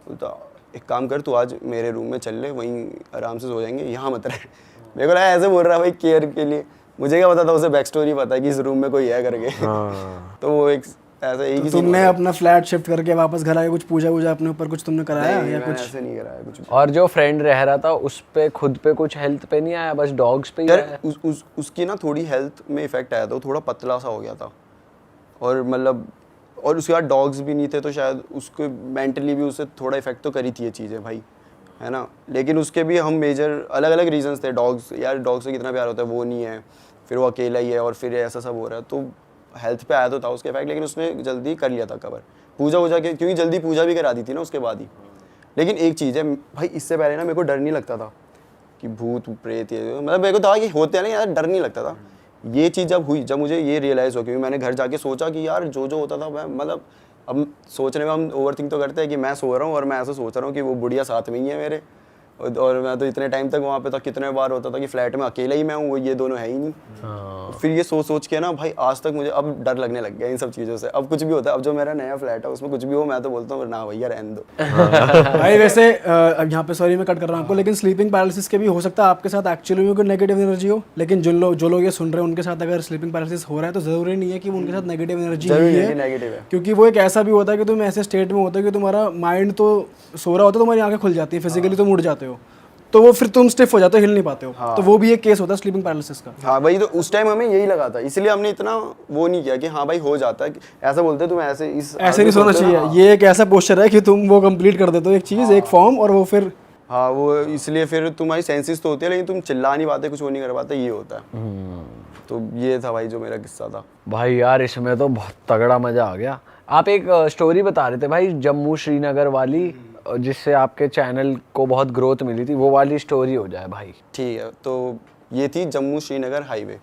बोलता एक काम कर, तू आज मेरे रूम में चल ले, वहीं आराम से सो जाएंगे, यहाँ मत रहे। मेरे को लगा ऐसे बोल रहा है भाई केयर के लिए, मुझे क्या पता था उसे बैक स्टोरी पता है कि इस रूम में कोई है करके। तो वो एक ऐसा एक ही तुमने अपना फ्लैट शिफ्ट करके वापस घर आके कुछ पूजा अपने ऊपर कुछ तुमने कराया या कुछ? ऐसे नहीं कराया कुछ। और जो फ्रेंड रह रहा था उस पे खुद पे कुछ हेल्थ पे नहीं आया, बस डॉग्स पे ही आया? उसकी ना थोड़ी हेल्थ में इफेक्ट आया था, वो थोड़ा पतला सा हो गया था, और मतलब और उसके बाद डॉग्स भी नहीं थे, तो शायद उसको मेंटली भी उसे थोड़ा इफेक्ट तो करी थी ये चीज़ें भाई, है ना। लेकिन उसके भी हम मेजर अलग अलग रीजंस थे। डॉग्स, यार डॉग से कितना प्यार होता है, वो नहीं है, फिर वो अकेला ही है, और फिर ऐसा सब हो रहा है, तो हेल्थ पे आया तो था उसके इफेक्ट, लेकिन उसने जल्दी कर लिया था कवर पूजा के, क्योंकि जल्दी पूजा भी करा दी थी ना उसके बाद ही। लेकिन एक चीज़ है भाई, इससे पहले ना मेरे को डर नहीं लगता था कि भूत प्रेत, ये मतलब मेरे को था कि होते हैं ना यार, डर नहीं लगता था। ये चीज़ जब हुई, जब मुझे ये रियलाइज़ हो, क्योंकि मैंने घर जाके सोचा कि यार जो होता था मैं, मतलब अब सोचने में हम ओवरथिंक तो करते हैं कि मैं सो रहा हूँ और मैं ऐसा सोच रहा हूँ कि वो बुढ़िया साथ में ही है मेरे, और मैं तो इतने टाइम तक वहाँ पे था, कितने बार होता था कि फ्लैट में अकेला ही मैं हूँ, वो ये दोनों है ही नहीं। फिर ये सोच के ना भाई आज तक मुझे अब डर लगने लग गया इन सब चीज़ों से। अब कुछ भी होता है, अब जो मेरा नया फ्लैट है उसमें कुछ भी हो, मैं तो बोलता हूँ ना भैया रहने दो। भाई वैसे अब यहाँ पे सॉरी मैं कट कर रहा हूँ आपको, लेकिन स्लीपिंग पैरालिसिस के भी हो सकता है आपके साथ एक्चुअली में कोई नेगेटिव एनर्जी हो, लेकिन जो लोग ये सुन रहे हैं उनके साथ अगर स्लीपिंग पैरालिसिस हो रहा है तो ज़रूरी नहीं है कि उनके साथ नेगेटिव एनर्जी ही है, नेगेटिव है, क्योंकि वो एक ऐसा भी होता है कि तुम ऐसे स्टेट में होते हो कि तुम्हारा माइंड तो सो रहा होता है, तुम्हारी आंखें खुल जाती है, फिजिकली तुम उड़ जाते हो, तो वो फिर तुम स्टिफ हो जाते हो, हिल नहीं पाते हो। तो वो भी एक केस होता है स्लीपिंग पैरालिसिस का। हाँ वही तो, उस टाइम हमें यही लगा था, इसलिए हमने इतना वो नहीं किया कि हाँ भाई हो जाता है, ऐसा बोलते तुम ऐसे नहीं सोना चाहिए। ये एक ऐसा पोस्चर है कि तुम वो कंप्लीट कर देते हो एक चीज़, एक फॉर्म, और वो फिर हाँ वो इसलिए फिर तुम्हारी सेंसेस तो होती है लेकिन तुम चिल्ला नहीं पाते, कुछ वो नहीं कर पाते, ये होता है। तो ये था भाई जो मेरा किस्सा था भाई। यार इसमें तो बहुत तगड़ा मजा आ गया। आप एक स्टोरी बता रहे थे भाई जम्मू श्रीनगर वाली, जिससे आपके चैनल को बहुत ग्रोथ मिली थी, वो वाली स्टोरी हो जाए भाई। ठीक है, तो ये थी जम्मू श्रीनगर हाईवे।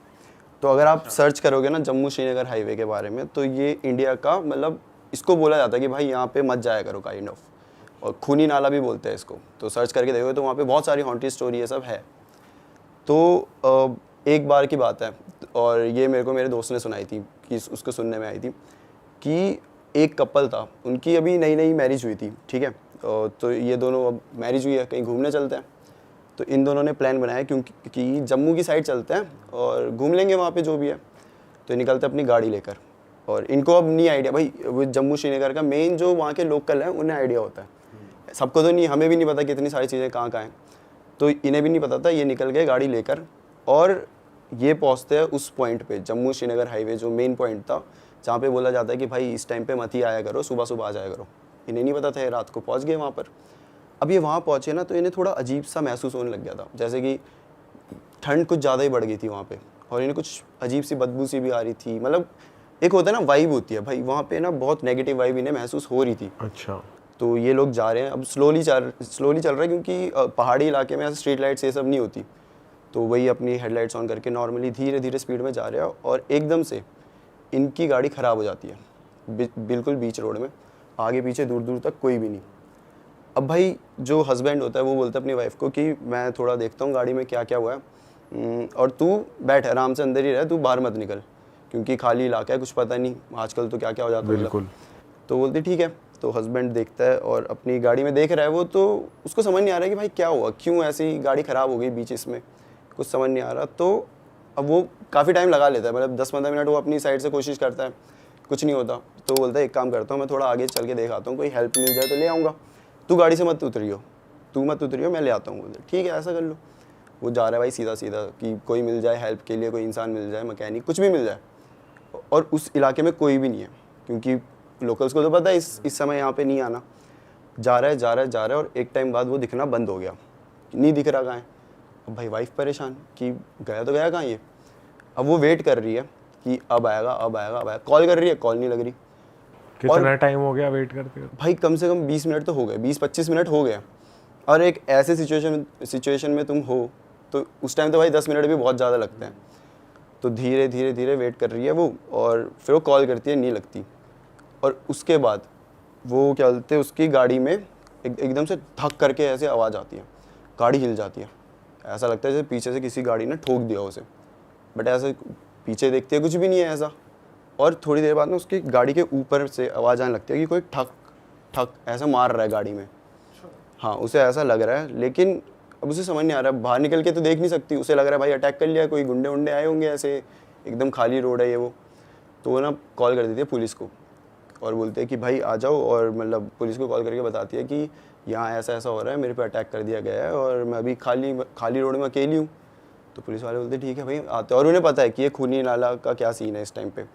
तो अगर आप सर्च करोगे ना जम्मू श्रीनगर हाईवे के बारे में, तो ये इंडिया का, मतलब इसको बोला जाता है कि भाई यहाँ पे मत जाया करो काइंड ऑफ, और खूनी नाला भी बोलते हैं इसको। तो सर्च करके देखोगे तो वहाँ पे बहुत सारी हॉन्टेड स्टोरी ये सब है। तो एक बार की बात है, और ये मेरे को मेरे दोस्त ने सुनाई थी कि उसको सुनने में आई थी कि एक कपल था, उनकी अभी नई नई मैरिज हुई थी, ठीक है। तो ये दोनों अब मैरिज हुई है, कहीं घूमने चलते हैं। तो इन दोनों ने प्लान बनाया क्योंकि जम्मू की साइड चलते हैं और घूम लेंगे वहाँ पे जो भी है। तो निकलते अपनी गाड़ी लेकर, और इनको अब नहीं आइडिया भाई, वो जम्मू श्रीनगर का मेन जो वहाँ के लोकल हैं उन्हें आइडिया होता है, सबको तो नहीं, हमें भी नहीं पता कितनी सारी चीज़ें कहाँ कहाँ हैं, तो इन्हें भी नहीं पता था। ये निकल गए गाड़ी लेकर, और ये पहुँचते हैं उस पॉइंट पे, जम्मू श्रीनगर हाईवे जो मेन पॉइंट था, जहाँ पे बोला जाता है कि भाई इस टाइम पे मत ही आया करो, सुबह सुबह आ जाया करो। इन्हें नहीं पता था, ये रात को पहुँच गए वहाँ पर। अब ये वहाँ पहुँचे ना, तो इन्हें थोड़ा अजीब सा महसूस होने लग गया था, जैसे कि ठंड कुछ ज़्यादा ही बढ़ गई थी वहाँ पे, और इन्हें कुछ अजीब सी बदबू सी भी आ रही थी। मतलब एक होता है ना वाइब होती है भाई, वहाँ पे ना बहुत नेगेटिव वाइब इन्हें महसूस हो रही थी। अच्छा। तो ये लोग जा रहे हैं, अब स्लोली चल रहा है, क्योंकि पहाड़ी इलाके में ऐसे स्ट्रीट लाइट्स ये सब नहीं होती, तो वही अपनी हेडलाइट्स ऑन करके नॉर्मली धीरे धीरे स्पीड में जा रहे हैं, और एकदम से इनकी गाड़ी ख़राब हो जाती है बिल्कुल बीच रोड में, आगे पीछे दूर दूर तक कोई भी नहीं। अब भाई जो हस्बैंड होता है वो बोलता है अपनी वाइफ को कि मैं थोड़ा देखता हूँ गाड़ी में क्या क्या हुआ है, और तू बैठ आराम से अंदर ही रह, तू बाहर मत निकल, क्योंकि खाली इलाका है, कुछ पता नहीं आजकल तो क्या क्या हो जाता है। बिल्कुल। तो बोलती ठीक है। तो हस्बैंड देखता है और अपनी गाड़ी में देख रहा है वो, तो उसको समझ नहीं आ रहा है कि भाई क्या हुआ, क्यों ऐसी गाड़ी ख़राब हो गई बीच इसमें, कुछ समझ नहीं आ रहा। तो अब वो काफ़ी टाइम लगा लेता है, मतलब 10-15 मिनट वो अपनी साइड से कोशिश करता है, कुछ नहीं होता। तो बोलता है एक काम करता हूँ, मैं थोड़ा आगे चल के देख आता हूँ, कोई हेल्प मिल जाए तो ले आऊँगा, तू गाड़ी से मत उतरियो, मैं ले आता हूँ। बोलते ठीक है ऐसा कर लो। वो जा रहा है भाई सीधा सीधा कि कोई मिल जाए हेल्प के लिए, कोई इंसान मिल जाए, मैकेनिक कुछ भी मिल जाए, और उस इलाके में कोई भी नहीं है, क्योंकि लोकल्स को तो पता है इस समय यहाँ पे नहीं आना। जा रहा है, और एक टाइम बाद वो दिखना बंद हो गया, नहीं दिख रहा कहाँ है। अब भाई वाइफ परेशान कि गया तो गया कहाँ ये। अब वो वेट कर रही है, कि अब आएगा अब आएगा अब आएगा। कॉल कर रही है, कॉल नहीं लग रही। कितना टाइम हो गया वेट करते करते? भाई कम से कम 20 मिनट तो हो गए, 20-25 मिनट हो गए। और एक ऐसे सिचुएशन में तुम हो तो उस टाइम तो भाई 10 मिनट भी बहुत ज़्यादा लगते हैं। तो धीरे धीरे धीरे वेट कर रही है वो, और फिर वो कॉल करती है, नहीं लगती। और उसके बाद वो क्या बोलते हैं, उसकी गाड़ी में एकदम से धक करके ऐसे आवाज़ आती है, गाड़ी हिल जाती है। ऐसा लगता है जैसे पीछे से किसी गाड़ी ने ठोक दिया उसे, बट ऐसे पीछे देखते हैं कुछ भी नहीं है ऐसा। और थोड़ी देर बाद में उसकी गाड़ी के ऊपर से आवाज़ आने लगती है कि कोई ठक ठक ऐसा मार रहा है गाड़ी में। हाँ, उसे ऐसा लग रहा है, लेकिन अब उसे समझ नहीं आ रहा है, बाहर निकल के तो देख नहीं सकती। उसे लग रहा है भाई अटैक कर लिया, कोई गुंडे वुंडे आए होंगे, ऐसे एकदम खाली रोड है ये वो। तो वो ना कॉल कर देती है पुलिस को और बोलते हैं कि भाई आ जाओ, और मतलब पुलिस को कॉल करके बताती है कि यहाँ ऐसा ऐसा हो रहा है, मेरे पे अटैक कर दिया गया है और मैं अभी खाली रोड में अकेली हूँ। तो पुलिस वाले बोलते ठीक है भाई आते, और उन्हें पता है कि ये खूनी नाला का क्या सीन है इस टाइम पे।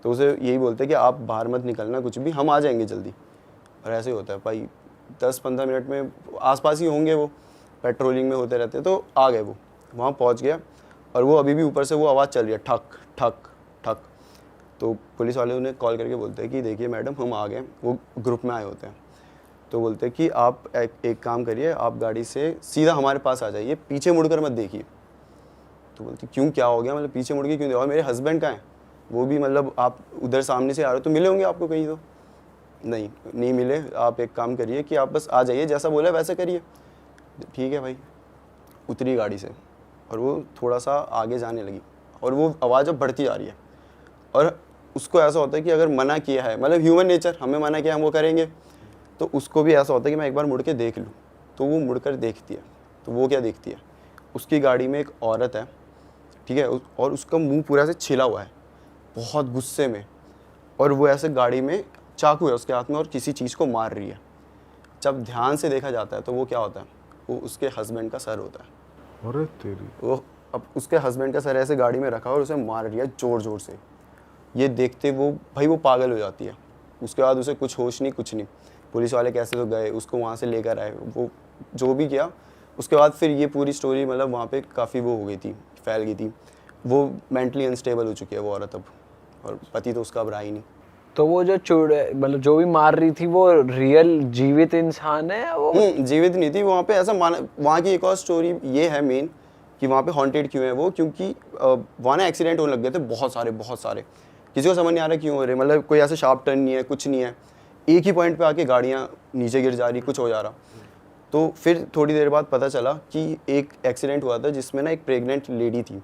तो उसे यही बोलते हैं कि आप बाहर मत निकलना कुछ भी, हम आ जाएंगे जल्दी। और ऐसे ही होता है भाई, 10-15 मिनट में आसपास ही होंगे वो, पेट्रोलिंग में होते रहते। तो आ गए वो, वहाँ पहुँच गया, और वो अभी भी ऊपर से वो आवाज़ चल रही है, ठक ठक ठक। तो पुलिस वाले उन्हें कॉल करके बोलते हैं कि देखिए मैडम हम आ गए, वो ग्रुप में आए होते हैं। तो बोलते हैं कि आप एक काम करिए, आप गाड़ी से सीधा हमारे पास आ जाइए, पीछे मुड़कर मत देखिए। तो बोलती क्यों, क्या हो गया, मतलब पीछे मुड़ के क्यों? और मेरे हस्बैंड का है, वो भी मतलब आप उधर सामने से आ रहे हो तो मिले होंगे आपको कहीं। तो नहीं मिले। आप एक काम करिए कि आप बस आ जाइए, जैसा बोला वैसा करिए। ठीक है भाई। उतरी गाड़ी से और वो थोड़ा सा आगे जाने लगी, और वो आवाज़ अब बढ़ती जा रही है। और उसको ऐसा होता है कि अगर मना किया है, मतलब ह्यूमन नेचर, हमें मना किया हम वो करेंगे, तो उसको भी ऐसा होता है कि मैं एक बार मुड़ के देख लूँ। तो वो मुड़कर देखती है। तो वो क्या देखती है, उसकी गाड़ी में एक औरत है, ठीक है, और उसका मुंह पूरा से छिला हुआ है, बहुत गुस्से में, और वो ऐसे गाड़ी में चाकू है उसके हाथ में और किसी चीज़ को मार रही है। जब ध्यान से देखा जाता है तो वो क्या होता है, वो उसके हस्बैंड का सर होता है। अरे तेरी। वो अब उसके हस्बैंड का सर ऐसे गाड़ी में रखा और उसे मार रही है ज़ोर ज़ोर से। ये देखते वो भाई वो पागल हो जाती है। उसके बाद उसे कुछ होश नहीं, कुछ नहीं। पुलिस वाले कैसे तो गए, उसको वहाँ से लेकर आए, वो जो भी किया। उसके बाद फिर ये पूरी स्टोरी मतलब वहाँ पे काफ़ी वो हो गई थी, फैल गई थी। वो मेंटली अनस्टेबल हो चुकी है वो औरत अब, और पति तो उसका अब रहा ही नहीं। तो वो जो मतलब जो भी मार रही थी वो रियल जीवित इंसान है या वो? जीवित नहीं थी। वहाँ पे ऐसा माना, वहाँ की एक और स्टोरी ये है मेन कि वहाँ पे हॉन्टेड क्यों है वो, क्योंकि वहाँ ना एक्सीडेंट होने लग गए थे बहुत सारे। किसी को समझ नहीं आ रहा क्यों हो रहे, मतलब कोई ऐसे शार्प टर्न नहीं है, कुछ नहीं है, एक ही पॉइंट पे आके गाड़ियाँ नीचे गिर जा रही, कुछ हो जा रहा। तो फिर थोड़ी देर बाद पता चला कि एक एक्सीडेंट हुआ था जिसमें ना एक प्रेग्नेंट लेडी थी,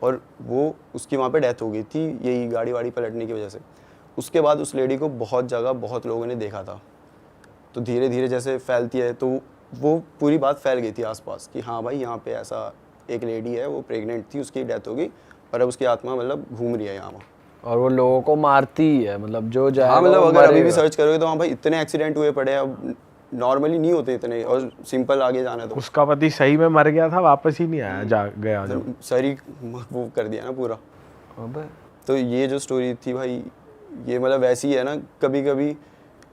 और वो उसकी वहाँ पे डेथ हो गई थी यही गाड़ी वाड़ी पलटने की वजह से। उसके बाद उस लेडी को बहुत जगह बहुत लोगों ने देखा था। तो धीरे धीरे जैसे फैलती है तो वो पूरी बात फैल गई थी आसपास कि हाँ भाई यहाँ पे ऐसा एक लेडी है, वो प्रेग्नेंट थी, उसकी डेथ हो गई, और अब उसकी आत्मा मतलब घूम रही है यहाँ। और वो लोगों को मारती ही है, मतलब जो जाएगा हाँ, मतलब वो अगर अभी भी मरेगा। सर्च करोगे तो हाँ भाई इतने एक्सीडेंट हुए पड़े हैं, अब नॉर्मली नहीं होते इतने, और सिंपल आगे जाना है तो उसका पति सही में मर गया था, वापस ही नहीं आया, जा गया जो। सरी वो कर दिया ना पूरा। अबे तो ये जो स्टोरी थी भाई, ये मतलब वैसी है ना कभी कभी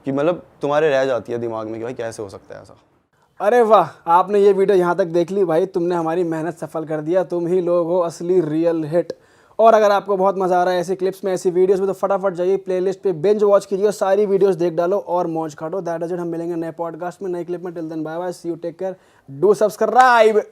कि मतलब तुम्हारे रह जाती है दिमाग में कि भाई कैसे हो सकता है ऐसा। अरे वाह, आपने ये वीडियो यहाँ तक देख ली भाई, तुमने हमारी मेहनत सफल कर दिया। तुम ही लोग हो असली रियल हिट। और अगर आपको बहुत मज़ा आ रहा है ऐसी क्लिप्स में, ऐसी वीडियोस में, तो फटाफट जाइए प्लेलिस्ट पे बिंज वॉच कीजिए, सारी वीडियोस देख डालो और मौज काटो। That is it. हम मिलेंगे नए पॉडकास्ट में, नई क्लिप में। Till then bye bye, see you, take care, do subscribe.